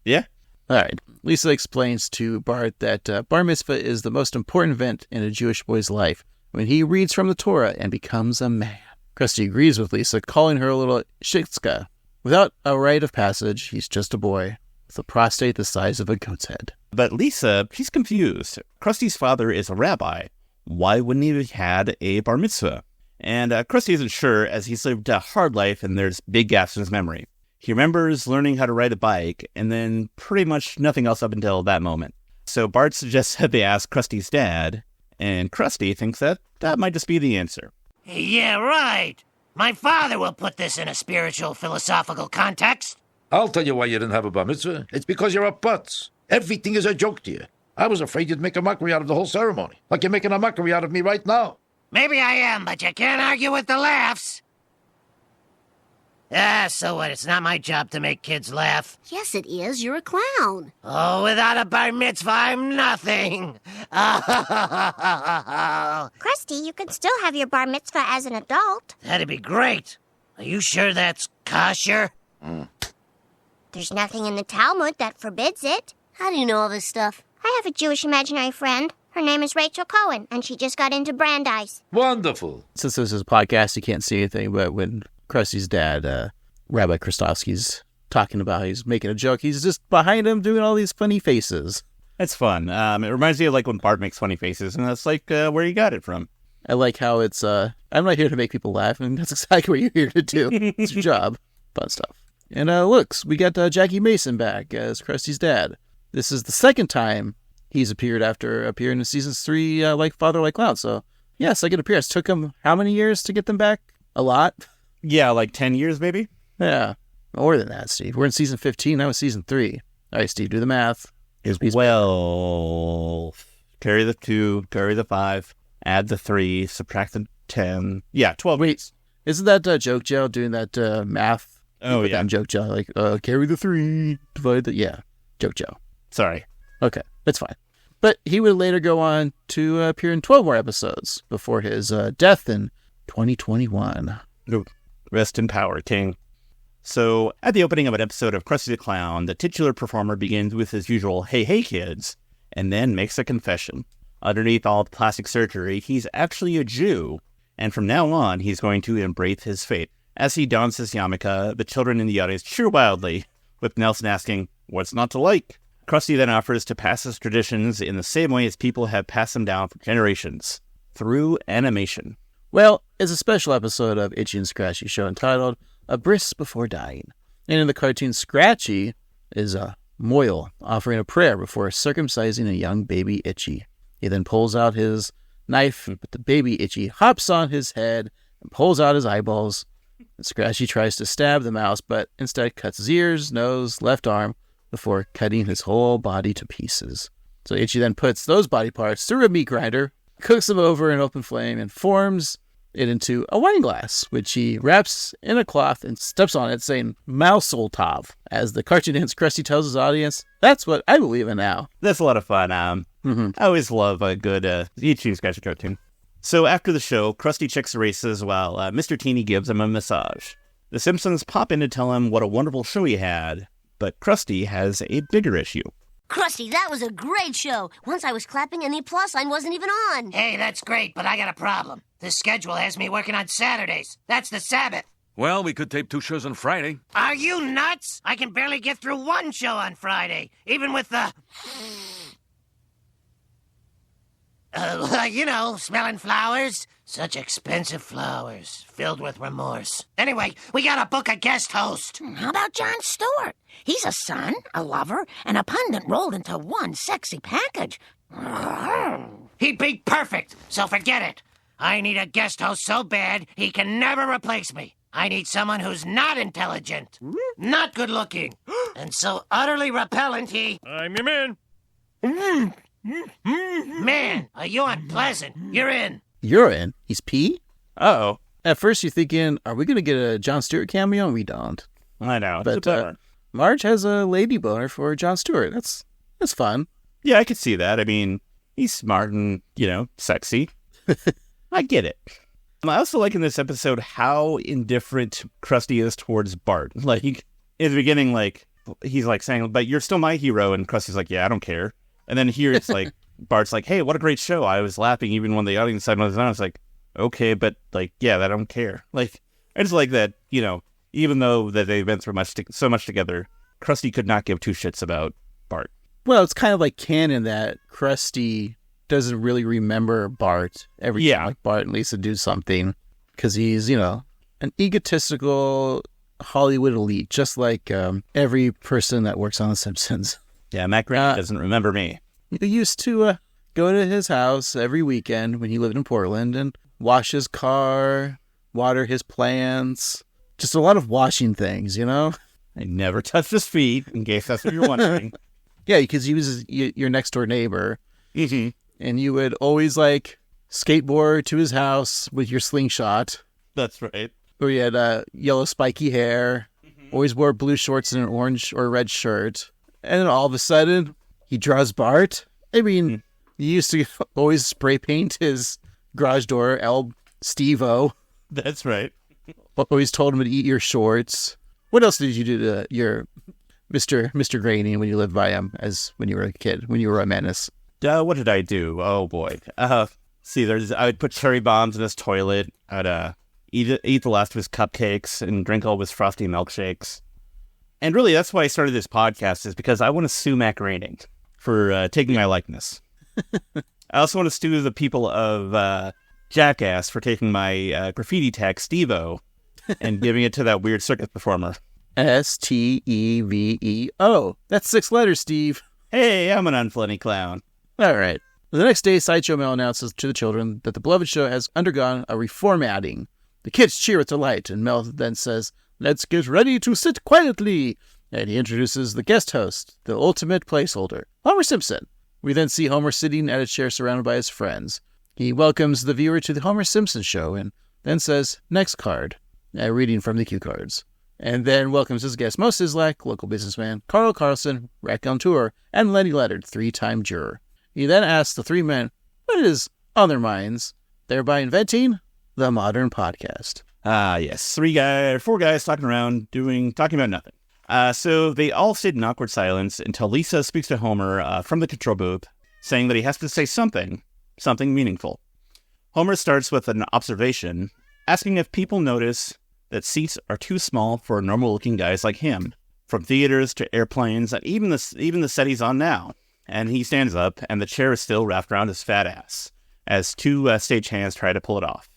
Yeah. All right. Lisa explains to Bart that Bar Mitzvah is the most important event in a Jewish boy's life when he reads from the Torah and becomes a man. Krusty agrees with Lisa, calling her a little shitska. Without a rite of passage, he's just a boy with a prostate the size of a goat's head. But Lisa, she's confused. Krusty's father is a rabbi. Why wouldn't he have had a bar mitzvah? And Krusty isn't sure, as he's lived a hard life and there's big gaps in his memory. He remembers learning how to ride a bike, and then pretty much nothing else up until that moment. So Bart suggests that they ask Krusty's dad, and Krusty thinks that might just be the answer. Yeah, right. My father will put this in a spiritual, philosophical context. I'll tell you why you didn't have a bar mitzvah. It's because you're a putz. Everything is a joke to you. I was afraid you'd make a mockery out of the whole ceremony, like you're making a mockery out of me right now. Maybe I am, but you can't argue with the laughs. So what? It's not my job to make kids laugh. Yes, it is. You're a clown. Oh, without a bar mitzvah, I'm nothing. Krusty, you can still have your bar mitzvah as an adult. That'd be great. Are you sure that's kosher? There's nothing in the Talmud that forbids it. How do you know all this stuff? I have a Jewish imaginary friend. Her name is Rachel Cohen, and she just got into Brandeis. Wonderful. Since this is a podcast, you can't see anything, but when Krusty's dad, Rabbi Krustofsky's talking about, he's making a joke, he's just behind him doing all these funny faces. It's fun. It reminds me of like when Bart makes funny faces, and that's like where you got it from. I like how it's, I'm not here to make people laugh, and that's exactly what you're here to do. It's your job. Fun stuff. And looks, we got Jackie Mason back as Krusty's dad. This is the second time he's appeared after appearing in seasons 3, like Father Like Clown. So, yeah, second appearance. Took him how many years to get them back? A lot? Yeah, like 10 years maybe? Yeah, more than that, Steve. We're in season 15, that was season 3. All right, Steve, do the math. Well, carry the 2, carry the 5, add the 3, subtract the 10. Yeah, 12 weeks. Isn't that Joke Joe doing that math? Oh, yeah. Joke Joe, like, carry the 3, divide the... Yeah, Joke Joe. Sorry. Okay, that's fine. But he would later go on to appear in 12 more episodes before his death in 2021. Rest in power, King. So, at the opening of an episode of Krusty the Clown, the titular performer begins with his usual, "Hey, hey, kids," and then makes a confession. Underneath all the plastic surgery, he's actually a Jew, and from now on, he's going to embrace his fate. As he dons his yarmulke, the children in the audience cheer wildly, with Nelson asking, "What's not to like?" Krusty then offers to pass his traditions in the same way as people have passed them down for generations, through animation. Well, it's a special episode of Itchy and Scratchy show entitled A Bris Before Dying. And in the cartoon, Scratchy is a Moyle offering a prayer before circumcising a young baby Itchy. He then pulls out his knife, but the baby Itchy hops on his head and pulls out his eyeballs. And Scratchy tries to stab the mouse, but instead cuts his ears, nose, left arm, before cutting his whole body to pieces. So Itchy then puts those body parts through a meat grinder, cooks them over an open flame, and forms it into a wine glass, which he wraps in a cloth and steps on it, saying "Mousel Tov." As the cartoon ends, Krusty tells his audience, "That's what I believe in now." That's a lot of fun. I always love a good Itchy and Scratchy cartoon. So after the show, Krusty checks the races while Mr. Teeny gives him a massage. The Simpsons pop in to tell him what a wonderful show he had, but Krusty has a bigger issue. Krusty, that was a great show. Once I was clapping and the applause sign wasn't even on. Hey, that's great, but I got a problem. This schedule has me working on Saturdays. That's the Sabbath. Well, we could tape 2 shows on Friday. Are you nuts? I can barely get through 1 show on Friday, even with the... smelling flowers. Such expensive flowers, filled with remorse. Anyway, we gotta book a guest host. How about Jon Stewart? He's a son, a lover, and a pundit rolled into one sexy package. He'd be perfect, so forget it. I need a guest host so bad he can never replace me. I need someone who's not intelligent, not good looking, and so utterly repellent he... I'm your man. Man, are you unpleasant? You're in. You're in? He's P? Uh-oh. At first you're thinking, are we going to get a Jon Stewart cameo? And we don't. I know. But Marge has a lady boner for Jon Stewart. That's fun. Yeah, I could see that. I mean, he's smart and, sexy. I get it. I also like in this episode how indifferent Krusty is towards Bart. Like, in the beginning, he's like saying, but you're still my hero. And Krusty's like, yeah, I don't care. And then here it's like, Bart's like, hey, what a great show. I was laughing even when the audience side was on. I was like, okay, but like, yeah, I don't care. Like, I just like that, even though that they've been through so much together, Krusty could not give two shits about Bart. Well, it's kind of like canon that Krusty doesn't really remember Bart every time like Bart and Lisa do something because he's, an egotistical Hollywood elite, just like every person that works on The Simpsons. Yeah, Matt Groening doesn't remember me. He used to go to his house every weekend when he lived in Portland and wash his car, water his plants, just a lot of washing things, I never touched his feet, in case that's what you're wondering. Yeah, because he was your next door neighbor. Mm-hmm. And you would always skateboard to his house with your slingshot. That's right. Where you had yellow spiky hair, always wore blue shorts and an orange or red shirt. And then all of a sudden, he draws Bart. I mean, he used to always spray paint his garage door, El Steve-O. That's right. Always told him to eat your shorts. What else did you do to your Mr. Graney when you lived by him when you were a kid, when you were a menace? What did I do? Oh, boy. I would put cherry bombs in his toilet. I'd eat the last of his cupcakes and drink all of his frosty milkshakes. And really, that's why I started this podcast, is because I want to sue Matt Groening for taking my likeness. I also want to sue the people of Jackass for taking my graffiti tag Steve-O and giving it to that weird circus performer. Stevevo. That's 6 letters, Steve. Hey, I'm an unfunny clown. All right. The next day, Sideshow Mel announces to the children that the beloved show has undergone a reformatting. The kids cheer with delight, and Mel then says, "Let's get ready to sit quietly." And he introduces the guest host, the ultimate placeholder, Homer Simpson. We then see Homer sitting at a chair surrounded by his friends. He welcomes the viewer to the Homer Simpson show and then says, "Next card," reading from the cue cards. And then welcomes his guest, Mo Sizlak, local businessman, Carl Carlson, raconteur, and Lenny Leonard, 3-time juror. He then asks the 3 men what is on their minds, thereby inventing the modern podcast. Yes. 4 guys talking around, talking about nothing. So they all sit in awkward silence until Lisa speaks to Homer from the control booth, saying that he has to say something meaningful. Homer starts with an observation, asking if people notice that seats are too small for normal-looking guys like him, from theaters to airplanes, and even the set he's on now. And he stands up, and the chair is still wrapped around his fat ass, as 2 stage hands try to pull it off.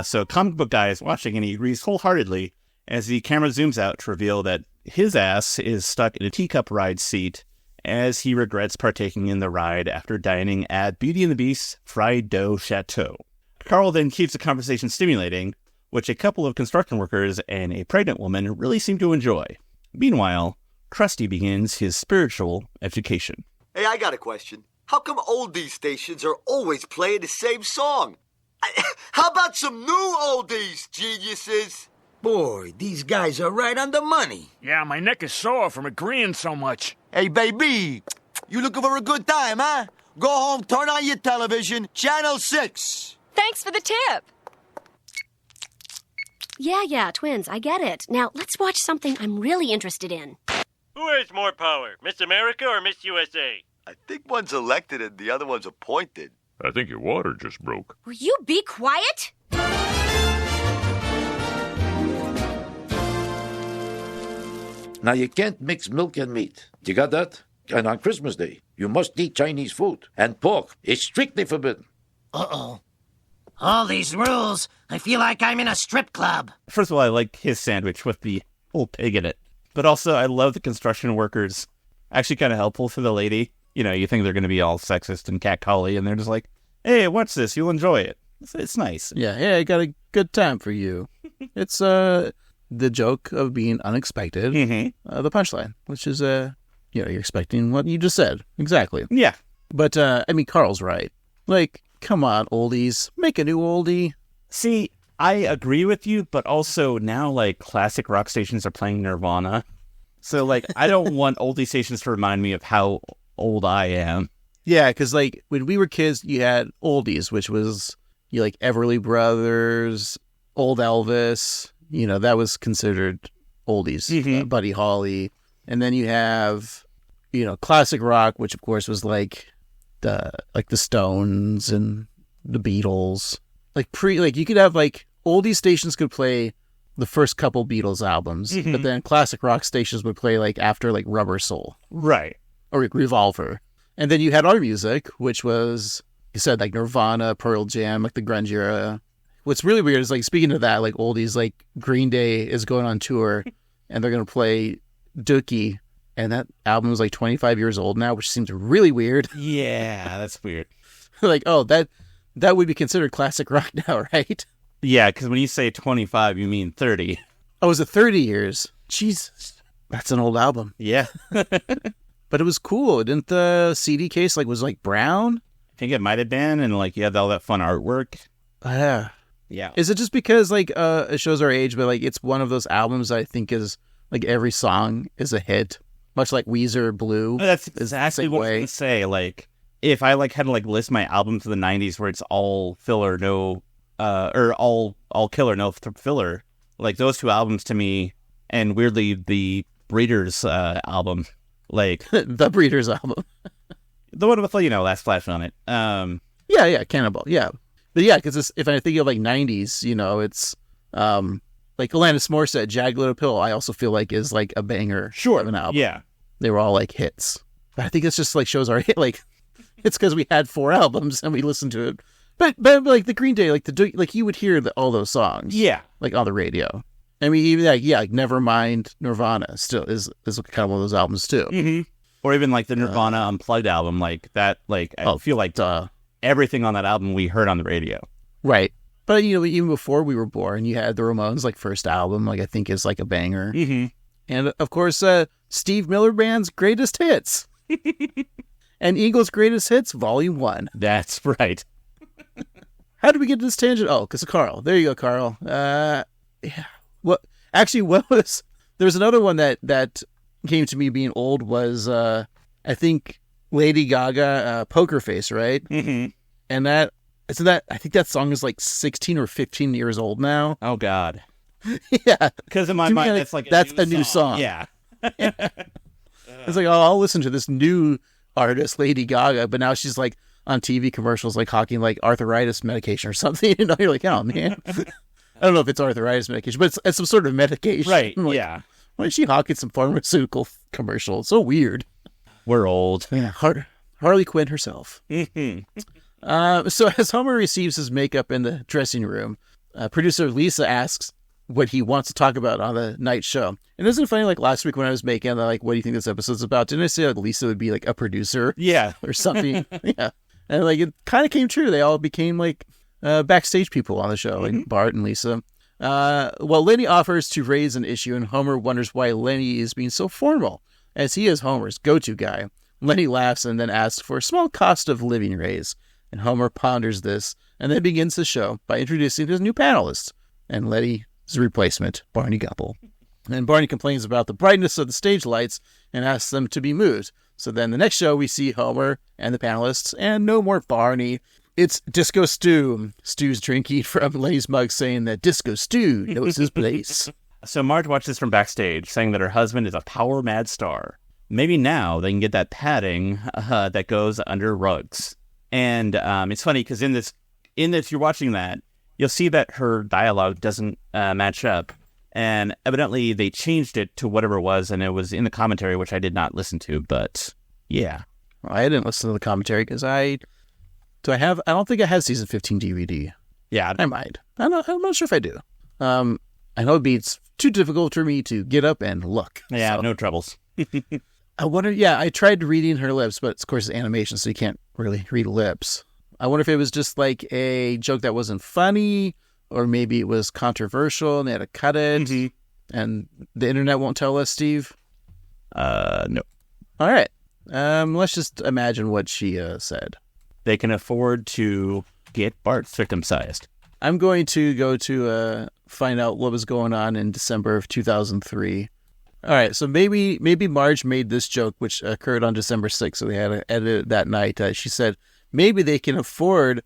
So comic book guy is watching, and he agrees wholeheartedly as the camera zooms out to reveal that his ass is stuck in a teacup ride seat as he regrets partaking in the ride after dining at Beauty and the Beast's Fried Dough Chateau. Carl then keeps the conversation stimulating, which a couple of construction workers and a pregnant woman really seem to enjoy. Meanwhile, Krusty begins his spiritual education. Hey, I got a question. How come oldies stations are always playing the same song? How about some new oldies, geniuses? Boy, these guys are right on the money. Yeah, my neck is sore from agreeing so much. Hey, baby, you looking for a good time, huh? Go home, turn on your television, Channel 6. Thanks for the tip. Yeah, twins, I get it. Now, let's watch something I'm really interested in. Who has more power, Miss America or Miss USA? I think one's elected and the other one's appointed. I think your water just broke. Will you be quiet? Now, you can't mix milk and meat. You got that? And on Christmas Day, you must eat Chinese food. And pork is strictly forbidden. Uh-oh. All these rules. I feel like I'm in a strip club. First of all, I like his sandwich with the whole pig in it. But also, I love the construction workers. Actually kind of helpful for the lady. You think they're going to be all sexist and catcally, and they're just like, hey, watch this. You'll enjoy it. It's nice. Yeah, hey, I got a good time for you. It's the joke of being unexpected. Mm-hmm. The punchline, which is, you're expecting what you just said. Exactly. Yeah. But, Carl's right. Come on, oldies. Make a new oldie. See, I agree with you, but also now, classic rock stations are playing Nirvana. So, I don't want oldie stations to remind me of how old I am. Yeah, because, when we were kids, you had oldies, which was, Everly Brothers, Old Elvis. That was considered oldies. Mm-hmm. Buddy Holly. And then you have, classic rock, which of course was like the Stones and the Beatles. You could have oldie stations could play the first couple Beatles albums, but then classic rock stations would play after Rubber Soul. Right. Or Revolver. And then you had our music, which was, you said Nirvana, Pearl Jam, the grunge era. What's really weird is speaking of that, oldies, Green Day is going on tour and they're going to play Dookie. And that album is 25 years old now, which seems really weird. Yeah, that's weird. That would be considered classic rock now, right? Yeah, because when you say 25, you mean 30. Oh, is it 30 years? Jesus. That's an old album. Yeah. But it was cool. Didn't the CD case was brown? I think it might have been, and you had all that fun artwork. Yeah. Yeah. Is it just because it shows our age, but it's one of those albums I think is every song is a hit, much like Weezer, Blue. That's exactly what I was going to say. If I had to list my albums of the 90s where it's all filler, no, or all killer, no filler, those two albums to me, and weirdly the Breeders album, the Breeders album, the one with Last Flash on it. Yeah, Cannibal, yeah. But yeah, because if I think of 90s, it's Alanis Morissette, Jagged Little Pill, I also feel is a banger of an album. Yeah. They were all hits. But I think it's just shows our hit. It's because we had 4 albums and we listened to it. But the Green Day, you would hear all those songs. Yeah. On the radio. I mean, even Nevermind, Nirvana still is kind of one of those albums too. Mm-hmm. Or even the Nirvana Unplugged album, I feel everything on that album we heard on the radio. Right. But even before we were born, you had the Ramones first album, I think is a banger. Mm-hmm. And of course, Steve Miller Band's Greatest Hits. And Eagles' Greatest Hits, Volume 1. That's right. How did we get to this tangent? Oh, because of Carl. There you go, Carl. Yeah. What was... There's another one that came to me being old was, I think, Lady Gaga, Poker Face, right? Mm-hmm. And I think that song is 16 or 15 years old now. Oh, God. Yeah. Because in my mind, that's a new song. Yeah. It's I'll listen to this new artist, Lady Gaga, but now she's on TV commercials, hawking arthritis medication or something. You're oh, man. I don't know if it's arthritis medication, but it's some sort of medication. Right, yeah. Why is she hawking some pharmaceutical commercial? It's so weird. We're old. Yeah, Harley Quinn herself. Mm-hmm. So as Homer receives his makeup in the dressing room, producer Lisa asks what he wants to talk about on the night show. And isn't it funny, last week when I was making, what do you think this episode's about? Didn't I say Lisa would be a producer? Yeah. Or something? Yeah. And it kind of came true. They all became backstage people on the show, Bart and Lisa. Well, Lenny offers to raise an issue, and Homer wonders why Lenny is being so formal, as he is Homer's go-to guy. Lenny laughs and then asks for a small cost of living raise, and Homer ponders this, and then begins the show by introducing his new panelists, and Lenny's replacement, Barney Gumble. And Barney complains about the brightness of the stage lights and asks them to be moved. So then the next show, we see Homer and the panelists, and no more Barney. It's Disco Stew. Stew's drinking from Lenny's mug, saying that Disco Stew knows his place. So Marge watches from backstage, saying that her husband is a power-mad star. Maybe now they can get that padding that goes under rugs. And it's funny, because in this, you're watching that, you'll see that her dialogue doesn't match up. And evidently they changed it to whatever it was, and it was in the commentary, which I did not listen to, but yeah. Well, I didn't listen to the commentary because I don't think I have season 15 DVD. Yeah. I might. I'm not sure if I do. I know it's too difficult for me to get up and look. Yeah, so. No troubles. I wonder, I tried reading her lips, but of course it's animation, so you can't really read lips. I wonder if it was just a joke that wasn't funny, or maybe it was controversial and they had to cut it, and the internet won't tell us, Steve? No. All right. Let's just imagine what she said. They can afford to get Bart circumcised. I'm going to go to find out what was going on in December of 2003. All right, so maybe Marge made this joke, which occurred on December 6th, so they had to edit it that night. She said, maybe they can afford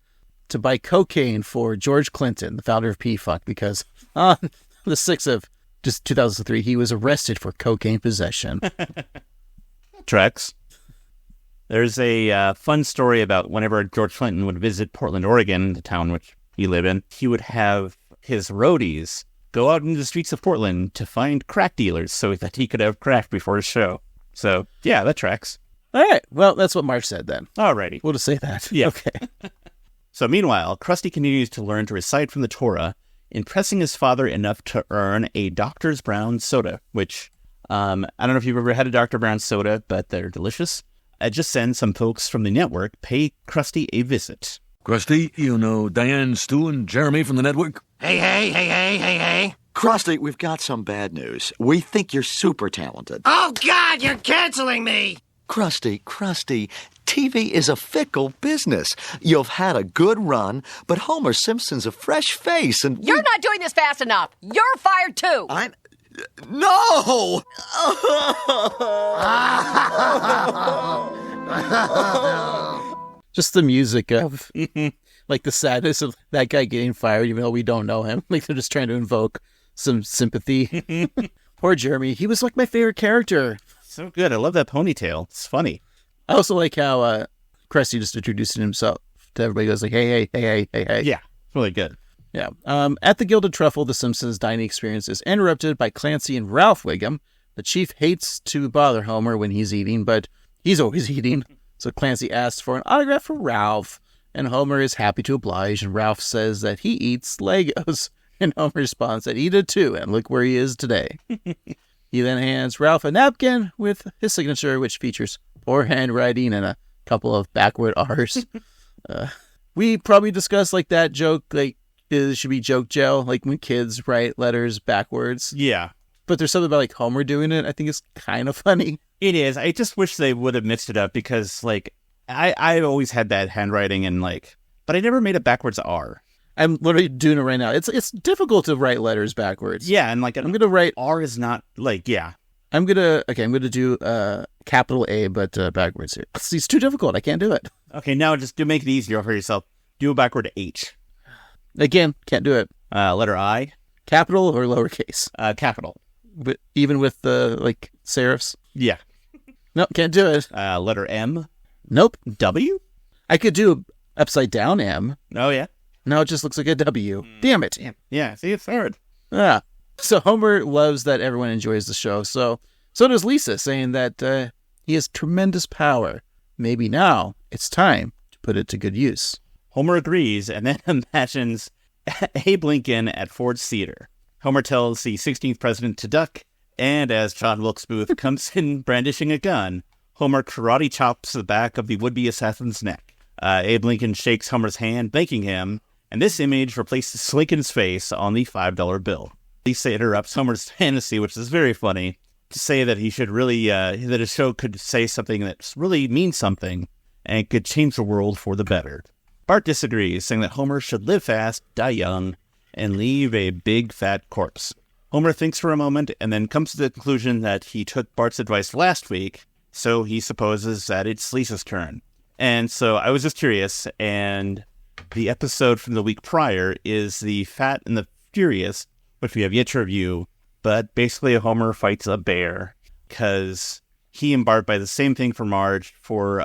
to buy cocaine for George Clinton, the founder of P-Funk, because on the 6th of Just 2003, he was arrested for cocaine possession. Trex. There's a fun story about whenever George Clinton would visit Portland, Oregon, the town which he lived in, he would have his roadies go out into the streets of Portland to find crack dealers so that he could have crack before his show. So, yeah, that tracks. All right. Well, that's what Marge said then. Alrighty. We'll just say that. Yeah. Okay. So meanwhile, Krusty continues to learn to recite from the Torah, impressing his father enough to earn a Dr. Brown soda, which, I don't know if you've ever had a Dr. Brown soda, but they're delicious. I just send some folks from the network pay Krusty a visit. Krusty, you know Diane, Stu, and Jeremy from the network? Hey. Krusty, we've got some bad news. We think you're super talented. Oh, God, you're canceling me! Krusty, TV is a fickle business. You've had a good run, but Homer Simpson's a fresh face, and You're not doing this fast enough. You're fired, too. No! Just the music of, like, the sadness of that guy getting fired, even though we don't know him. Like, they're just trying to invoke some sympathy. Poor Jeremy. He was, like, my favorite character. So good. I love that ponytail. It's funny. I also like how Krusty just introducing himself to everybody. He goes like, hey. Yeah, really good. Yeah. At the Gilded Truffle, the Simpsons dining experience is interrupted by Clancy and Ralph Wiggum. The chief hates to bother Homer when he's eating, but he's always eating. So Clancy asks for an autograph for Ralph, and Homer is happy to oblige, and Ralph says that he eats Legos, and Homer responds that he did too, and look where he is today. He then hands Ralph a napkin with his signature, which features poor handwriting and a couple of backward R's. We probably discussed like that joke, like it should be joke jail, like when kids write letters backwards. Yeah. But there's something about like Homer doing it. I think it's kind of funny. It is. I just wish they would have mixed it up because like I always had that handwriting and like, but I never made a backwards R. I'm literally doing it right now. It's difficult to write letters backwards. Yeah, and like I'm gonna write R is not like yeah. I'm gonna do capital A but backwards here. It's too difficult. I can't do it. Okay, now just make it easier for yourself. Do a backward H. Again, can't do it. Letter I. Capital or lowercase? Capital. But even with the like serifs? Yeah. Nope, can't do it. Letter M. Nope. W. I could do upside down M. Oh yeah. No, it just looks like a W. Damn it. Yeah, see, it's hard. Yeah. So Homer loves that everyone enjoys the show. So does Lisa, saying that he has tremendous power. Maybe now it's time to put it to good use. Homer agrees and then imagines Abe Lincoln at Ford's Theater. Homer tells the 16th president to duck, and as John Wilkes Booth comes in brandishing a gun, Homer karate chops the back of the would-be assassin's neck. Abe Lincoln shakes Homer's hand, thanking him, and this image replaces Lincoln's face on the $5 bill. Lisa interrupts Homer's fantasy, which is very funny, to say that he should really, that his show could say something that really means something and could change the world for the better. Bart disagrees, saying that Homer should live fast, die young, and leave a big fat corpse. Homer thinks for a moment and then comes to the conclusion that he took Bart's advice last week, so he supposes that it's Lisa's turn. And so I was just curious, and the episode from the week prior is the Fat and the Furious, which we have yet to review, but basically Homer fights a bear because he and Bart buy the same thing for Marge for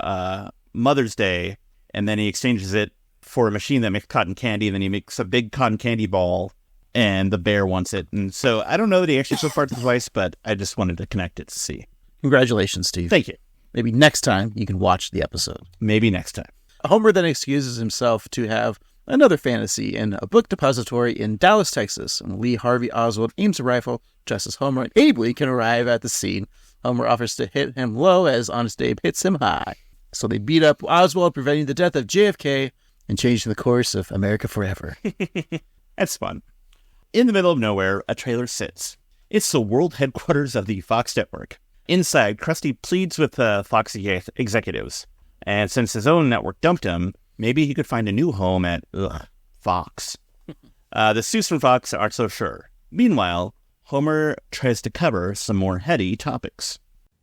Mother's Day, and then he exchanges it for a machine that makes cotton candy, and then he makes a big cotton candy ball, and the bear wants it. And so I don't know that he actually took Bart's advice, but I just wanted to connect it to see. Congratulations, Steve. Thank you. Maybe next time you can watch the episode. Maybe next time. Homer then excuses himself to have another fantasy in a book depository in Dallas, Texas. And Lee Harvey Oswald aims a rifle just as Homer and Abe Lincoln arrive at the scene. Homer offers to hit him low as Honest Abe hits him high. So they beat up Oswald, preventing the death of JFK and changing the course of America forever. That's fun. In the middle of nowhere, a trailer sits. It's the world headquarters of the Fox network. Inside, Krusty pleads with the Fox executives. And since his own network dumped him, maybe he could find a new home at Fox. The Seuss from Fox aren't so sure. Meanwhile, Homer tries to cover some more heady topics.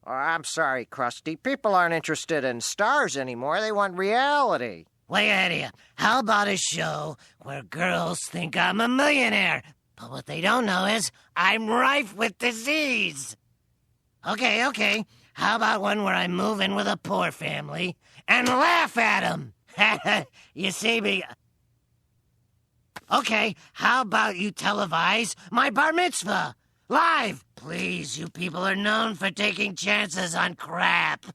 Oh, I'm sorry, Krusty. People aren't interested in stars anymore. They want reality. Way ahead of you. How about a show where girls think I'm a millionaire? But what they don't know is I'm rife with disease. Okay. How about one where I move in with a poor family and laugh at them? You see me? Okay, how about you televise my bar mitzvah? Live! Please, you people are known for taking chances on crap.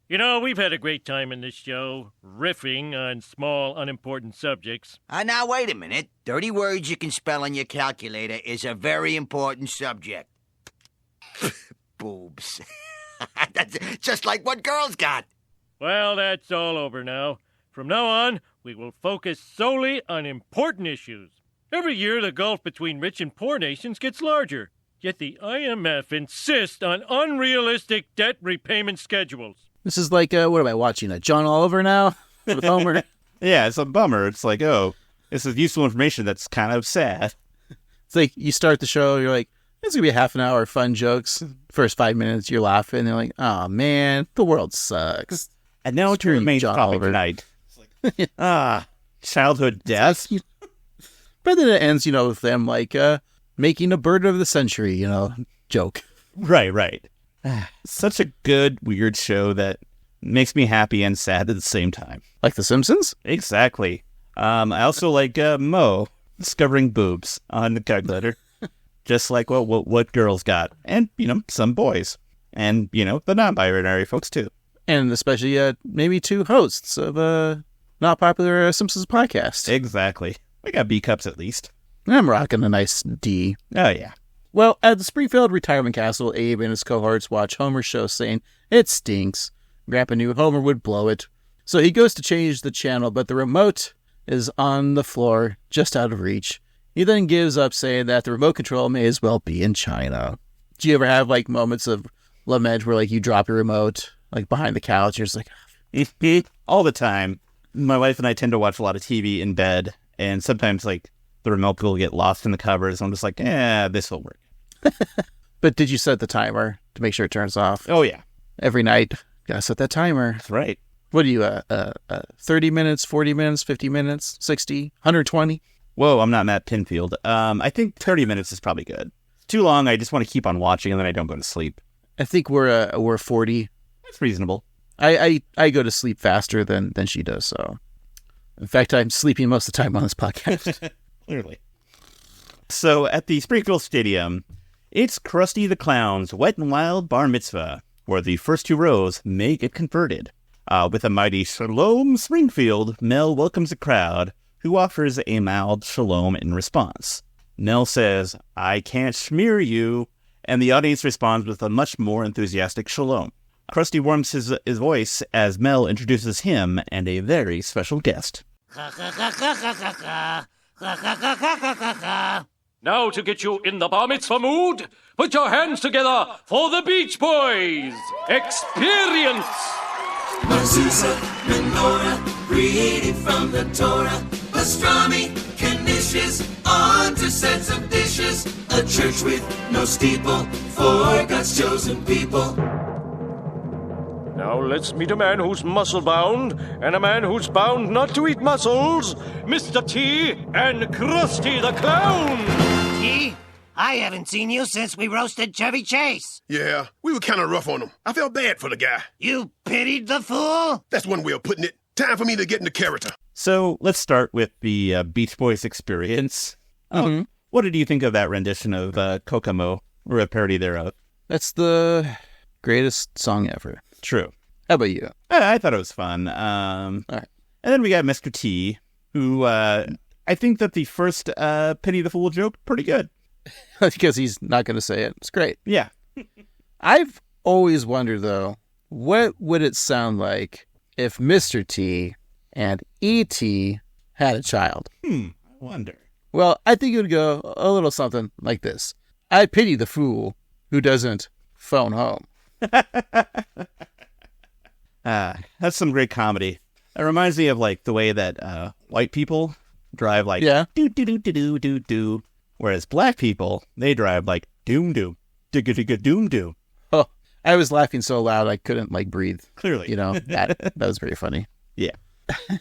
You know, we've had a great time in this show, riffing on small, unimportant subjects. Now, wait a minute. Dirty words you can spell on your calculator is a very important subject. Boobs. That's just like what girls got. Well, that's all over now. From now on, we will focus solely on important issues. Every year, the gulf between rich and poor nations gets larger. Yet the IMF insists on unrealistic debt repayment schedules. This is like, what am I watching? John Oliver now? With Homer? Yeah, it's a bummer. It's like, oh, this is useful information that's kind of sad. It's like you start the show, you're like, it's going to be a half an hour of fun jokes. First 5 minutes, you're laughing. They're like, oh, man, the world sucks. And now to your main topic tonight. Childhood death. But then it ends, with them like making a bird of the century, joke. Right. Such a good, weird show that makes me happy and sad at the same time. Like The Simpsons? Exactly. I also like Mo discovering boobs on the calculator. Just like what girls got. And, some boys. And, the non-binary folks, too. And especially maybe 2 hosts of not popular Simpsons podcast. Exactly. We got B cups at least. I'm rocking a nice D. Oh, yeah. Well, at the Springfield Retirement Castle, Abe and his cohorts watch Homer's show saying, it stinks. Grandpa knew Homer would blow it. So he goes to change the channel, but the remote is on the floor, just out of reach. He then gives up saying that the remote control may as well be in China. Do you ever have, moments of lament where, you drop your remote, behind the couch, you're just like... All the time. My wife and I tend to watch a lot of TV in bed, and sometimes, the remote will get lost in the covers. I'm just like, this will work. But did you set the timer to make sure it turns off? Oh, yeah. Every night, gotta set that timer. That's right. What do you, 30 minutes, 40 minutes, 50 minutes, 60, 120? Whoa, I'm not Matt Pinfield. I think 30 minutes is probably good. Too long, I just want to keep on watching, and then I don't go to sleep. I think we're 40. That's reasonable. I go to sleep faster than she does, so. In fact, I'm sleeping most of the time on this podcast. Clearly. So, at the Springfield Stadium, it's Krusty the Clown's Wet and Wild Bar Mitzvah, where the first 2 rows may get converted. With a mighty Shalom Springfield, Mel welcomes the crowd, who offers a mild shalom in response. Mel says, I can't smear you, and the audience responds with a much more enthusiastic shalom. Krusty warms his voice as Mel introduces him and a very special guest. Now to get you in the Bar Mitzvah mood, put your hands together for the Beach Boys. Experience! Mezuzah, menorah, reading from the Torah, pastrami, knishes, onto sets of dishes, a church with no steeple for God's chosen people. Now let's meet a man who's muscle-bound and a man who's bound not to eat mussels, Mr. T and Krusty the Clown. T, I haven't seen you since we roasted Chevy Chase. Yeah, we were kind of rough on him. I felt bad for the guy. You pitied the fool? That's one way of putting it. Time for me to get into character. So let's start with the Beach Boys experience. What did you think of that rendition of Kokomo, or a parody thereof? That's the greatest song ever. True. How about you? I thought it was fun. All right. And then we got Mr. T, who I think that the first Penny the Fool joke, pretty good. Because he's not going to say it. It's great. Yeah. I've always wondered, though, what would it sound like if Mr. T and E.T. had a child? I wonder. Well, I think it would go a little something like this. I pity the fool who doesn't phone home. That's some great comedy. It reminds me of the way that white people drive do do do do do do, whereas black people they drive doom doom digga digga doom doom. Oh, I was laughing so loud I couldn't breathe. Clearly, that was very funny. Yeah.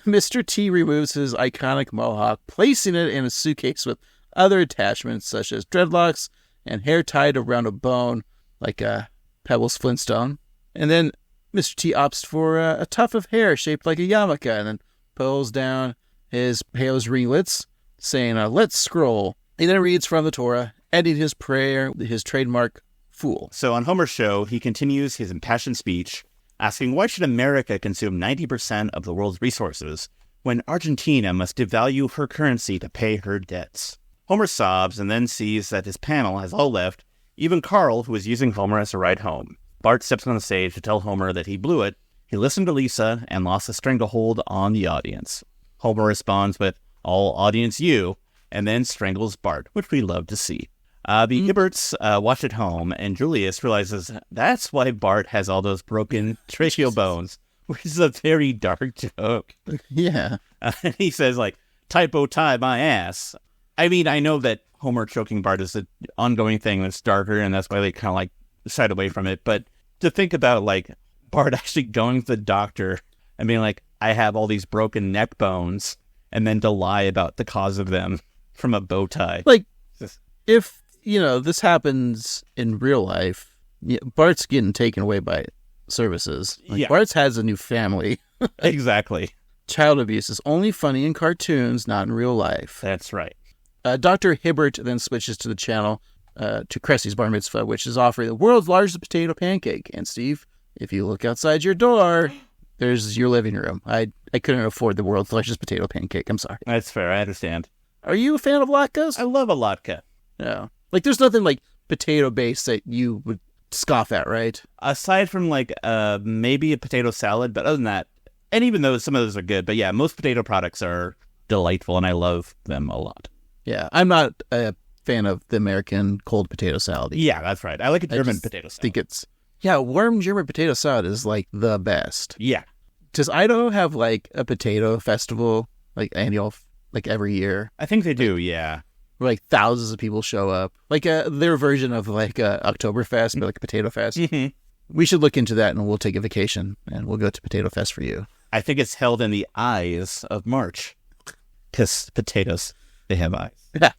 Mr. T removes his iconic mohawk, placing it in a suitcase with other attachments such as dreadlocks and hair tied around a bone like a Pebbles Flintstone. And then Mr. T opts for a tuft of hair shaped like a yarmulke and then pulls down his hair's ringlets, saying, let's scroll. He then reads from the Torah, ending his prayer, his trademark fool. So on Homer's show, he continues his impassioned speech, asking why should America consume 90% of the world's resources when Argentina must devalue her currency to pay her debts? Homer sobs and then sees that his panel has all left, even Carl, who is using Homer as a ride home. Bart steps on the stage to tell Homer that he blew it. He listened to Lisa and lost a stranglehold on the audience. Homer responds with, all audience you, and then strangles Bart, which we love to see. The Hibberts watch at home, and Julius realizes that's why Bart has all those broken tracheal bones, which is a very dark joke. Yeah. He says, typo tie my ass. I mean, I know that Homer choking Bart is an ongoing thing that's darker, and that's why they kind of shied away from it. But to think about, Bart actually going to the doctor and being like, I have all these broken neck bones, and then to lie about the cause of them from a bow tie. If, this happens in real life, Bart's getting taken away by services. Bart's has a new family. Exactly. Child abuse is only funny in cartoons, not in real life. That's right. Dr. Hibbert then switches to the channel to Krusty's Bar Mitzvah, which is offering the world's largest potato pancake. And Steve, if you look outside your door, there's your living room. I couldn't afford the world's largest potato pancake. I'm sorry. That's fair. I understand. Are you a fan of latkes? I love a latke. Yeah. There's nothing potato-based that you would scoff at, right? Aside from maybe a potato salad, but other than that, and even though some of those are good, but yeah, most potato products are delightful, and I love them a lot. Yeah, I'm not a fan of the American cold potato salad. Yeah, that's right. I like a German potato salad. Warm German potato salad is the best. Yeah. Does Idaho have a potato festival annual every year? I think they do. Yeah. Where thousands of people show up, their version of Oktoberfest, but a potato fest. Mm-hmm. We should look into that, and we'll take a vacation, and we'll go to Potato Fest for you. I think it's held in the eyes of March, because potatoes, they have eyes. Yeah.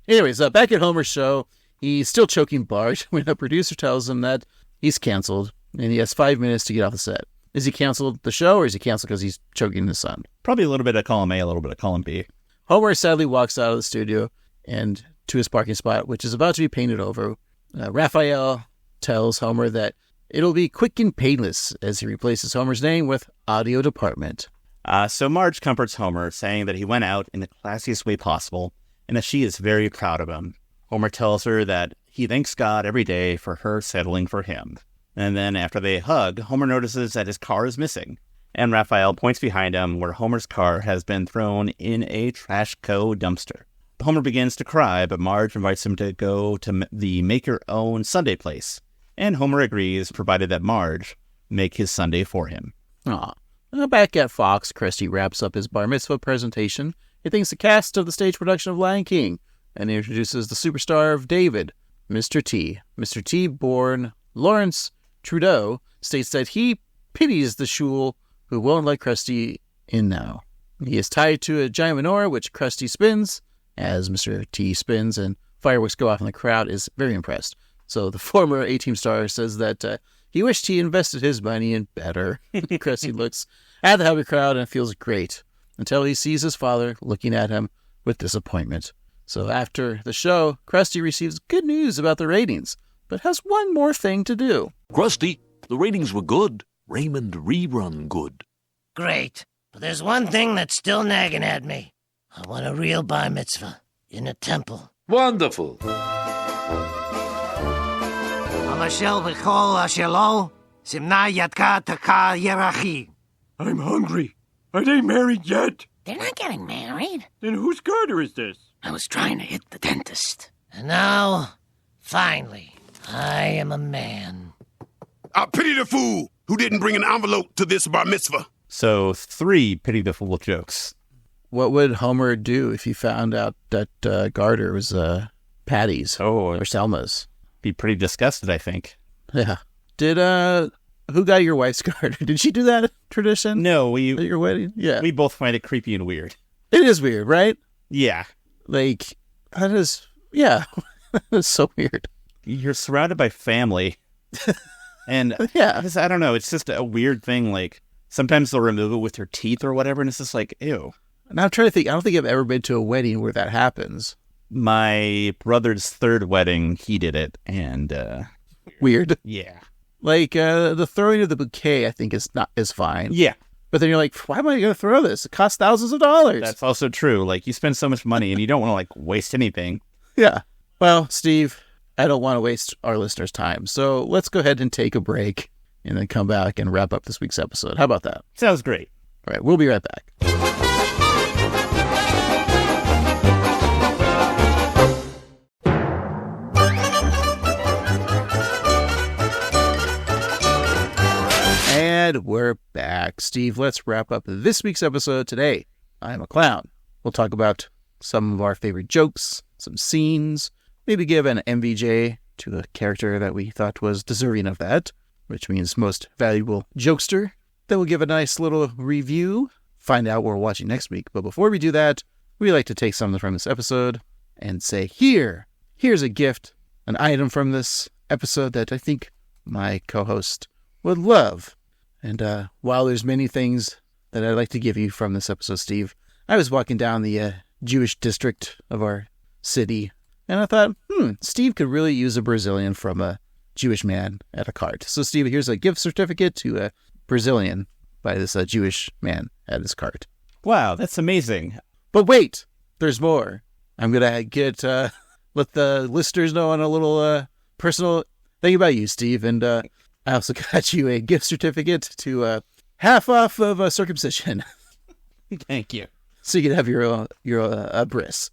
Anyways, back at Homer's show, he's still choking Bart when a producer tells him that he's canceled, and he has 5 minutes to get off the set. Is he canceled the show, or is he canceled because he's choking his son? Probably a little bit of column A, a little bit of column B. Homer sadly walks out of the studio and to his parking spot, which is about to be painted over. Raphael tells Homer that it'll be quick and painless as he replaces Homer's name with Audio Department. So Marge comforts Homer, saying that he went out in the classiest way possible and that she is very proud of him. Homer tells her that he thanks God every day for her settling for him. And then after they hug, Homer notices that his car is missing. And Raphael points behind him where Homer's car has been thrown in a Trashco dumpster. Homer begins to cry, but Marge invites him to go to the make-your-own Sunday place. And Homer agrees, provided that Marge make his Sunday for him. Aw. Back at Fox, Krusty wraps up his Bar Mitzvah presentation. He thanks the cast of the stage production of Lion King and introduces the superstar of David, Mr. T. Mr. T, born Lawrence Trudeau, states that he pities the shul who won't let Krusty in now. He is tied to a giant menorah, which Krusty spins. As Mr. T spins and fireworks go off and the crowd is very impressed. So the former A-Team star says that he wished he invested his money in better. Krusty looks at the happy crowd and feels great until he sees his father looking at him with disappointment. So after the show, Krusty receives good news about the ratings, but has one more thing to do. Krusty, the ratings were good. Raymond rerun good. Great. But there's one thing that's still nagging at me. I want a real Bar Mitzvah in a temple. Wonderful. I'm hungry. Are they married yet? They're not getting married. Then whose garter is this? I was trying to hit the dentist. And now, finally, I am a man. I pity the fool who didn't bring an envelope to this bar mitzvah. So 3 pity the fool jokes. What would Homer do if he found out that garter was Patty's or Selma's? Be pretty disgusted, I think. Yeah. Did who got your wife's garter? Did she do that tradition? No, at your wedding? Yeah. We both find it creepy and weird. It is weird, right? Yeah. That is, yeah, that's so weird. You're surrounded by family. And yeah, I don't know. It's just a weird thing. Like, sometimes they'll remove it with their teeth or whatever, and it's just like, ew. And I'm trying to think. I don't think I've ever been to a wedding where that happens. My brother's third wedding, he did it, and weird. Yeah. Like the throwing of the bouquet, I think is fine. Yeah. But then you're like, why am I going to throw this? It costs thousands of dollars. That's also true. Like, you spend so much money, and you don't want to, like, waste anything. Yeah. Well, Steve, I don't want to waste our listeners' time. So let's go ahead and take a break and then come back and wrap up this week's episode. How about that? Sounds great. All right. We'll be right back. And we're back. Steve, let's wrap up this week's episode today. I'm a clown. We'll talk about some of our favorite jokes, some scenes, maybe give an MVJ to a character that we thought was deserving of that, which means most valuable jokester. Then we'll give a nice little review, find out what we're watching next week. But before we do that, we like to take something from this episode and say, here's a gift, an item from this episode that I think my co-host would love. And while there's many things that I'd like to give you from this episode, Steve, I was walking down the Jewish district of our city, and I thought, Steve could really use a Brazilian from a Jewish man at a cart. So, Steve, here's a gift certificate to a Brazilian by this Jewish man at his cart. Wow, that's amazing. But wait, there's more. I'm going to get let the listeners know on a little personal thing about you, Steve, and I also got you a gift certificate to half off of a circumcision. Thank you. So you can have your bris.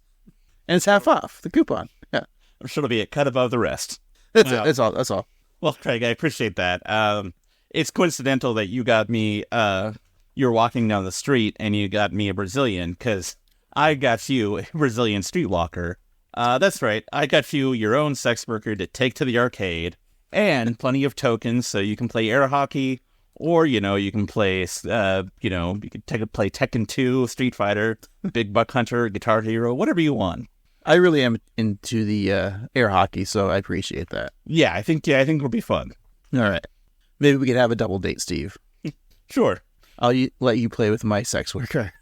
And it's half off, the coupon. Yeah. I'm sure it'll be a cut above the rest. That's all. Well, Craig, I appreciate that. It's coincidental that you got me, you're walking down the street and you got me a Brazilian, because I got you a Brazilian streetwalker. That's right. I got you your own sex worker to take to the arcade. And plenty of tokens, so you can play air hockey, or, you can play, you can play Tekken 2, Street Fighter, Big Buck Hunter, Guitar Hero, whatever you want. I really am into the air hockey, so I appreciate that. Yeah, I think it'll be fun. All right. Maybe we could have a double date, Steve. Sure. I'll let you play with my sex worker.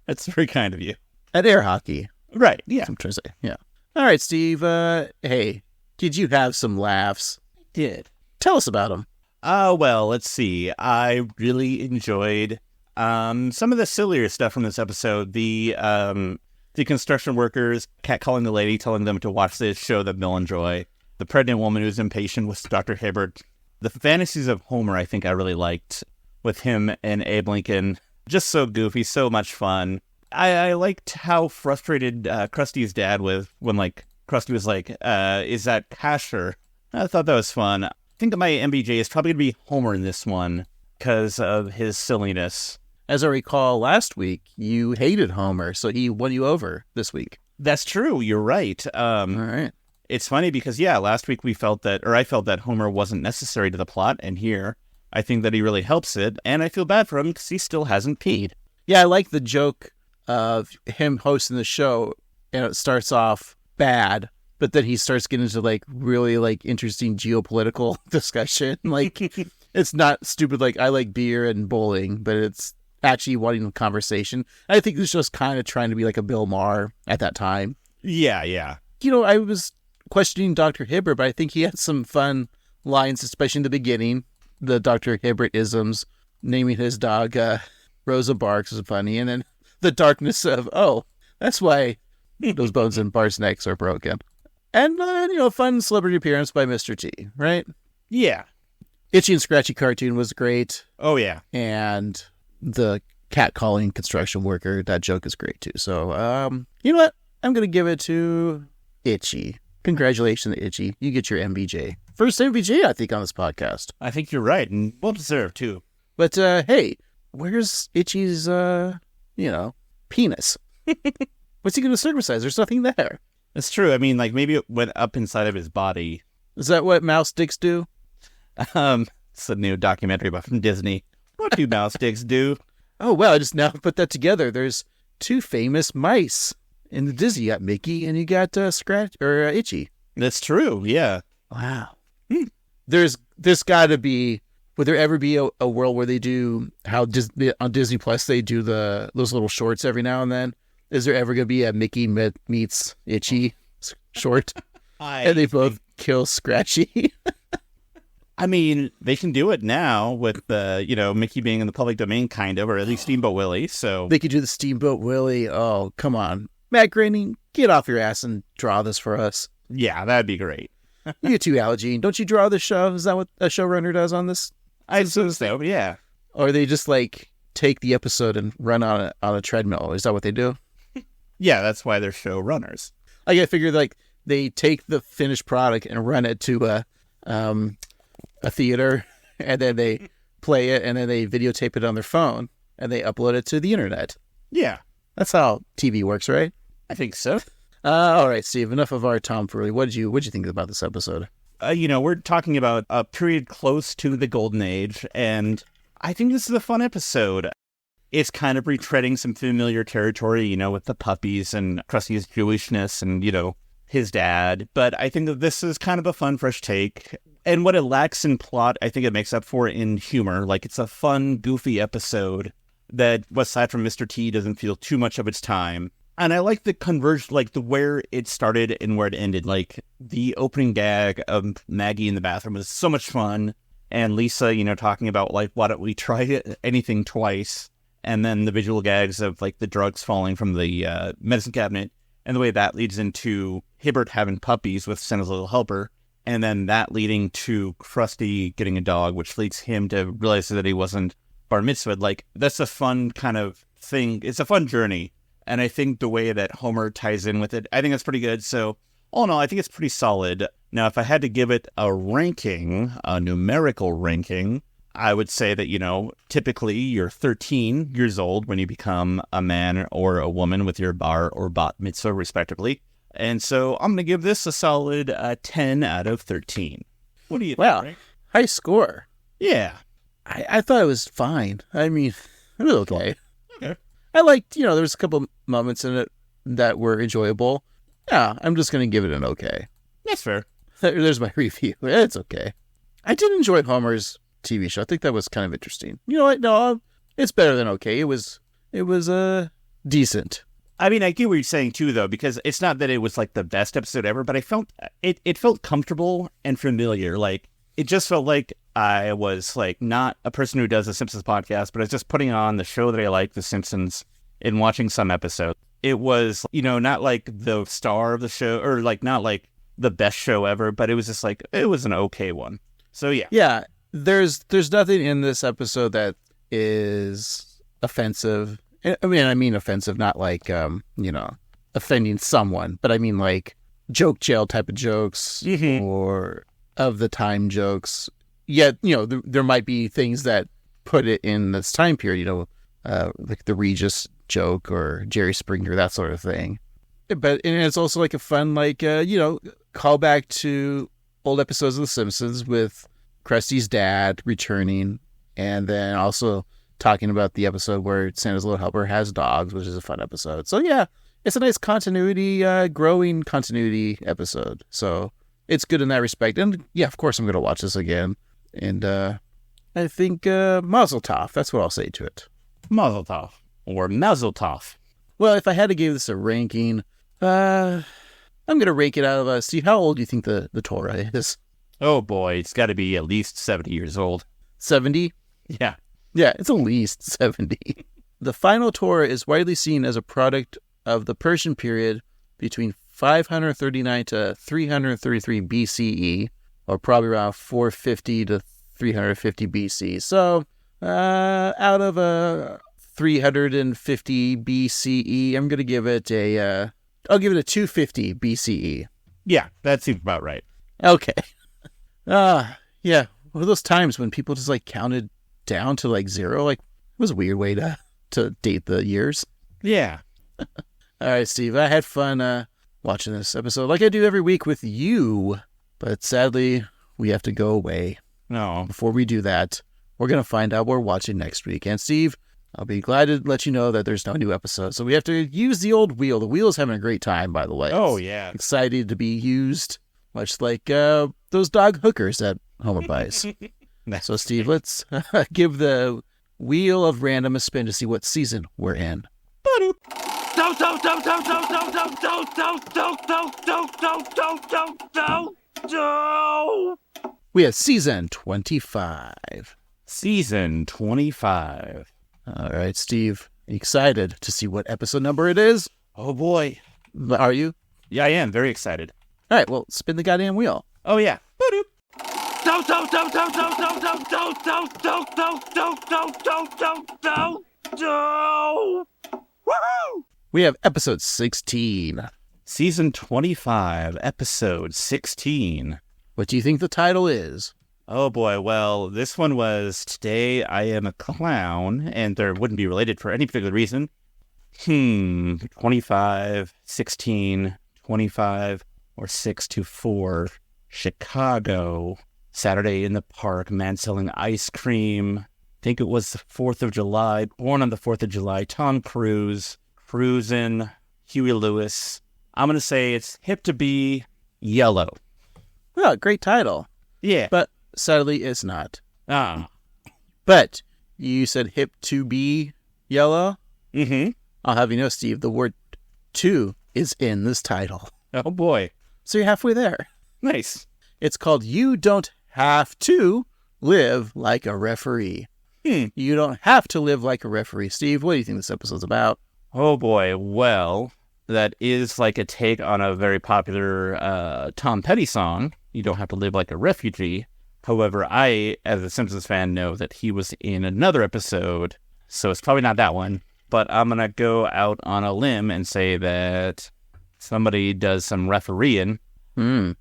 That's very kind of you. At air hockey. Right, yeah. That's what I'm trying to say, yeah. All right, Steve, hey, did you have some laughs? Did. Tell us about them. Well, let's see. I really enjoyed some of the sillier stuff from this episode. The construction workers catcalling the lady, telling them to watch this show that they'll enjoy. The pregnant woman who's impatient with Dr. Hibbert. The fantasies of Homer, I think I really liked with him and Abe Lincoln. Just so goofy, so much fun. I liked how frustrated Krusty's dad was when, Krusty was like, is that Kasher? I thought that was fun. I think that my MBJ is probably going to be Homer in this one because of his silliness. As I recall, last week, you hated Homer, so he won you over this week. That's true. You're right. All right. It's funny because, last week I felt that Homer wasn't necessary to the plot, and here I think that he really helps it, and I feel bad for him because he still hasn't peed. Yeah, I like the joke of him hosting the show, and it starts off bad, but then he starts getting into really interesting geopolitical discussion. It's not stupid I like beer and bowling, but it's actually wanting a conversation. I think it's just kind of trying to be like a Bill Maher at that time. Yeah. I was questioning Dr. Hibbert, but I think he had some fun lines, especially in the beginning. The Dr. Hibbert isms, naming his dog Rosa Barks was funny. And then the darkness of, that's why those bones in Bart's necks are broken. And, fun celebrity appearance by Mr. T, right? Yeah. Itchy and Scratchy cartoon was great. Oh, yeah. And the cat calling construction worker, that joke is great, too. So, you know what? I'm going to give it to Itchy. Congratulations, Itchy. You get your MBJ. First MBJ, I think, on this podcast. I think you're right, and well deserved, too. But, hey, where's Itchy's, penis? What's he going to circumcise? There's nothing there. That's true. I mean, maybe it went up inside of his body. Is that what mouse dicks do? It's a new documentary from Disney. What do mouse dicks do? Oh, well, I just now put that together. There's two famous mice in the Disney, you got Mickey and you got Itchy. That's true. Yeah. Wow. There's got to be. Would there ever be a world where they do how on Disney Plus they do those little shorts every now and then? Is there ever going to be a Mickey meets Itchy short? And they both kill Scratchy? I mean, they can do it now with Mickey being in the public domain, kind of, or at least Steamboat Willie. So they could do the Steamboat Willie. Oh, come on, Matt Groening, get off your ass and draw this for us. Yeah, that'd be great. You too, Algene. Don't you draw the show? Is that what a showrunner does on this? I assume so, yeah. Or they just like take the episode and run on a treadmill. Is that what they do? Yeah, that's why they're showrunners. I figured like they take the finished product and run it to a theater, and then they play it, and then they videotape it on their phone, and they upload it to the internet. Yeah. That's how TV works, right? I think so. All right, Steve, enough of our tomfoolery. What'd you think about this episode? We're talking about a period close to the Golden Age, and I think this is a fun episode. It's kind of retreading some familiar territory, with the puppies and Krusty's Jewishness and, his dad. But I think that this is kind of a fun, fresh take. And what it lacks in plot, I think it makes up for in humor. Like, it's a fun, goofy episode that, aside from Mr. T, doesn't feel too much of its time. And I like the converge, like the where it started and where it ended. Like, the opening gag of Maggie in the bathroom was so much fun. And Lisa, talking about, like, why don't we try anything twice? And then the visual gags of, like, the drugs falling from the medicine cabinet. And the way that leads into Hibbert having puppies with Santa's Little Helper. And then that leading to Krusty getting a dog, which leads him to realize that he wasn't Bar Mitzvah. Like, that's a fun kind of thing. It's a fun journey. And I think the way that Homer ties in with it, I think that's pretty good. So, all in all, I think it's pretty solid. Now, if I had to give it a ranking, a numerical ranking, I would say that, typically you're 13 years old when you become a man or a woman with your bar or bat mitzvah, respectively. And so I'm going to give this a solid 10 out of 13. What do you think? Wow, Frank? high score. Yeah. I thought it was fine. I mean, it was okay. Okay. I liked, there was a couple moments in it that were enjoyable. Yeah, I'm just going to give it an okay. That's fair. There's my review. It's okay. I did enjoy Homer's TV show. I think that was kind of interesting. You know what? No, it's better than okay. It was decent. I mean, I get what you're saying too, though, because it's not that it was like the best episode ever, but I felt it felt comfortable and familiar. Like, it just felt like I was like not a person who does a Simpsons podcast, but I was just putting on the show that I like, The Simpsons, and watching some episodes. It was, not like the star of the show or like not like the best show ever, but it was just like it was an okay one. So yeah. Yeah. There's nothing in this episode that is offensive. I mean offensive, not like, offending someone, but I mean like joke jail type of jokes or of the time jokes. Yet, there might be things that put it in this time period, like the Regis joke or Jerry Springer, that sort of thing. But and it's also like a fun, like, callback to old episodes of The Simpsons with Krusty's dad returning, and then also talking about the episode where Santa's Little Helper has dogs, which is a fun episode. So yeah, it's a nice continuity, growing continuity episode. So it's good in that respect. And yeah, of course I'm going to watch this again. And I think Mazel Tov, that's what I'll say to it. Mazel Tov. Or Mazel Tov. Well, if I had to give this a ranking, I'm going to rank it out of, Steve, how old do you think the Torah is? Oh boy, it's got to be at least 70 years old. 70? Yeah. Yeah, it's at least 70. The final Torah is widely seen as a product of the Persian period between 539 to 333 BCE, or probably around 450 to 350 BC. So, out of 350 BCE, I'm going to give it I'll give it a 250 BCE. Yeah, that seems about right. Okay. Yeah. Well, those times when people just like counted down to like zero, like, it was a weird way to date the years. Yeah. All right, Steve, I had fun watching this episode like I do every week with you, but sadly we have to go away. No. Before we do that, we're going to find out what we're watching next week. And Steve, I'll be glad to let you know that there's no new episode. So we have to use the old wheel. The wheel's having a great time, by the way. Oh, yeah. Excited to be used, much like those dog hookers that Homer buys. So, Steve, let's give the wheel of random a spin to see what season we're in. We have season 25. Season 25. All right, Steve, are you excited to see what episode number it is? Oh, boy. Are you? Yeah, I am. Very excited. All right, well, spin the goddamn wheel. Oh, yeah. We have episode 16. Season 25, episode 16. What do you think the title is? Oh boy, well, this one was Today I Am a Clown, and there wouldn't be related for any particular reason. 25, 16, 25, or 6 to 4. Chicago. Saturday in the park, man selling ice cream. I think it was the 4th of July. Born on the 4th of July. Tom Cruise. Cruising. Huey Lewis. I'm going to say it's hip to be yellow. Well, great title. Yeah. But sadly, it's not. Ah. But you said hip to be yellow? Mm-hmm. I'll have you know, Steve, the word to is in this title. Oh, boy. So you're halfway there. Nice. It's called You Don't Have to Live Like a Referee. You don't have to live like a referee. Steve, what do you think this episode's about? Oh, boy. Well, that is like a take on a very popular Tom Petty song. You don't have to live like a refugee. However, I, as a Simpsons fan, know that he was in another episode, so it's probably not that one. But I'm going to go out on a limb and say that somebody does some refereeing. I'm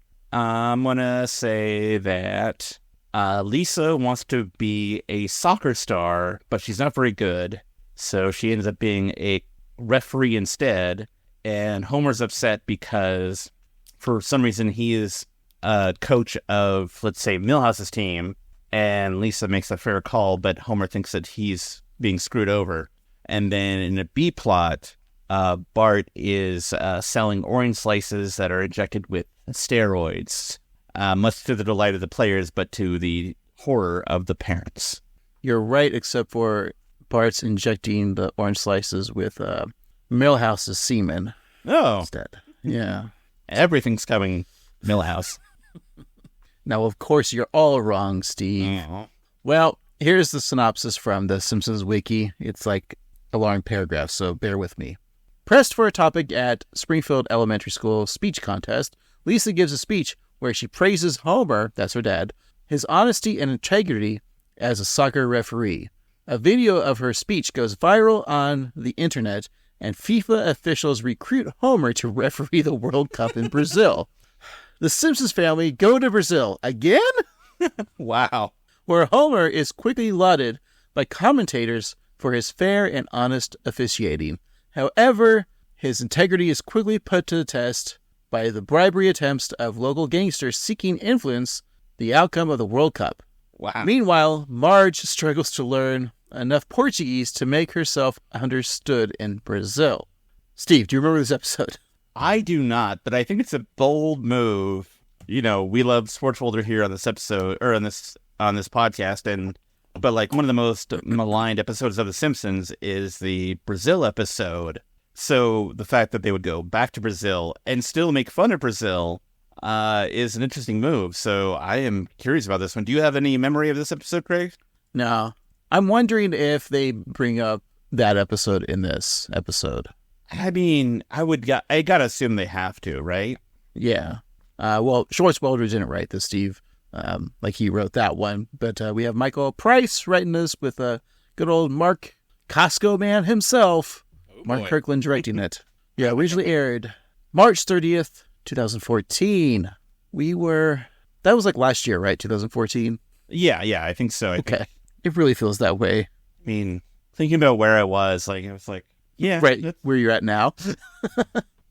going to say that Lisa wants to be a soccer star, but she's not very good. So she ends up being a referee instead. And Homer's upset because for some reason he is coach of, let's say, Milhouse's team. And Lisa makes a fair call, but Homer thinks that he's being screwed over. And then in a B plot, Bart is selling orange slices that are injected with steroids, much to the delight of the players, but to the horror of the parents. You're right, except for Bart's injecting the orange slices with Milhouse's semen. Oh. Instead. Yeah. Everything's coming Milhouse. Now, of course, you're all wrong, Steve. Well, here's the synopsis from the Simpsons Wiki. It's like a long paragraph, so bear with me. Pressed for a topic at Springfield Elementary School speech contest, Lisa gives a speech where she praises Homer, that's her dad, his honesty and integrity as a soccer referee. A video of her speech goes viral on the internet, and FIFA officials recruit Homer to referee the World Cup in Brazil. The Simpsons family go to Brazil again? Wow. Where Homer is quickly lauded by commentators for his fair and honest officiating. However, his integrity is quickly put to the test by the bribery attempts of local gangsters seeking influence the outcome of the World Cup. Wow. Meanwhile, Marge struggles to learn enough Portuguese to make herself understood in Brazil. Steve, do you remember this episode? I do not, but I think it's a bold move. You know, we love Sports Folder here on this episode, or on this podcast, but like one of the most maligned episodes of The Simpsons is the Brazil episode. So the fact that they would go back to Brazil and still make fun of Brazil is an interesting move. So I am curious about this one. Do you have any memory of this episode, Craig? No. I'm wondering if they bring up that episode in this episode. I mean, I gotta assume they have to, right? Yeah. Well, Schwartzwelder didn't write this, Steve. Like he wrote that one. But we have Michael Price writing this with good old Mark Costco man himself. Mark Kirkland directing it. Yeah, originally aired March 30th, 2014. That was like last year, right? 2014? Yeah, I think so. I think. It really feels that way. I mean, thinking about where I was, like, it was like, yeah. Right, where you're at now?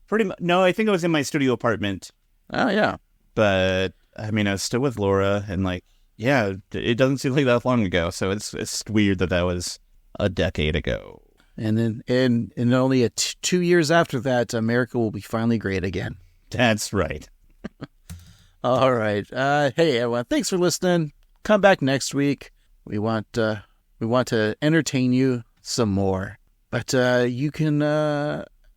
Pretty much. No, I think I was in my studio apartment. Oh, yeah. But, I mean, I was still with Laura, and like, yeah, it doesn't seem like that long ago, so it's weird that was a decade ago. And then, and only 2 years after that, America will be finally great again. That's right. All right. Hey, everyone. Thanks for listening. Come back next week. We want to entertain you some more. But you can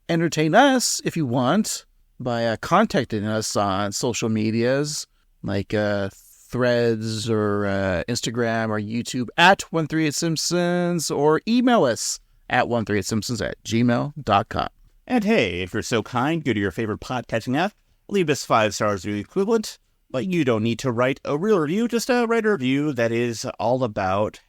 entertain us if you want by contacting us on social medias like Threads or Instagram or YouTube at 138Simpsons, or email us at 138simpsons@gmail.com. And hey, if you're so kind, go to your favorite podcasting app, leave us 5 stars or the equivalent, but you don't need to write a real review, just write a review that is all about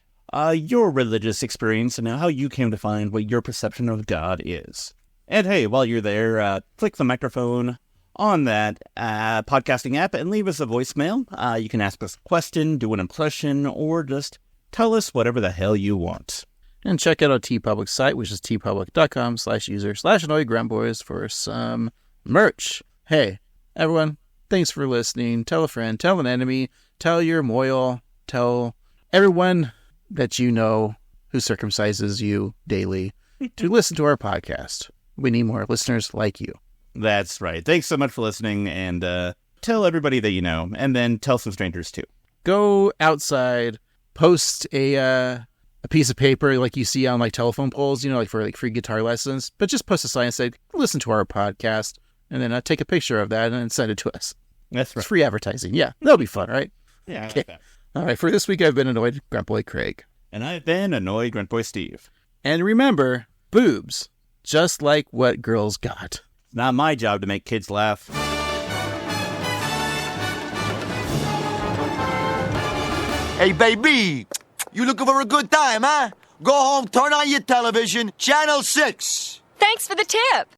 your religious experience and how you came to find what your perception of God is. And hey, while you're there, click the microphone on that podcasting app and leave us a voicemail. You can ask us a question, do an impression, or just tell us whatever the hell you want. And check out our TeePublic site, which is tpublic.com/user/AnnoyedGrandBoys for some merch. Hey, everyone, thanks for listening. Tell a friend, tell an enemy, tell your moil, tell everyone that you know who circumcises you daily to listen to our podcast. We need more listeners like you. That's right. Thanks so much for listening, and tell everybody that you know, and then tell some strangers too. Go outside, post a piece of paper like you see on like telephone poles, like for like free guitar lessons, but just post a sign and say, listen to our podcast, and then take a picture of that and send it to us. That's right. It's free advertising. Yeah, that'll be fun, right? Yeah. Okay. All right, for this week, I've been Annoyed Gruntboy Craig. And I've been Annoyed Gruntboy Steve. And remember, boobs, just like what girls got. It's not my job to make kids laugh. Hey, baby, you looking for a good time, huh? Go home, turn on your television, channel 6. Thanks for the tip.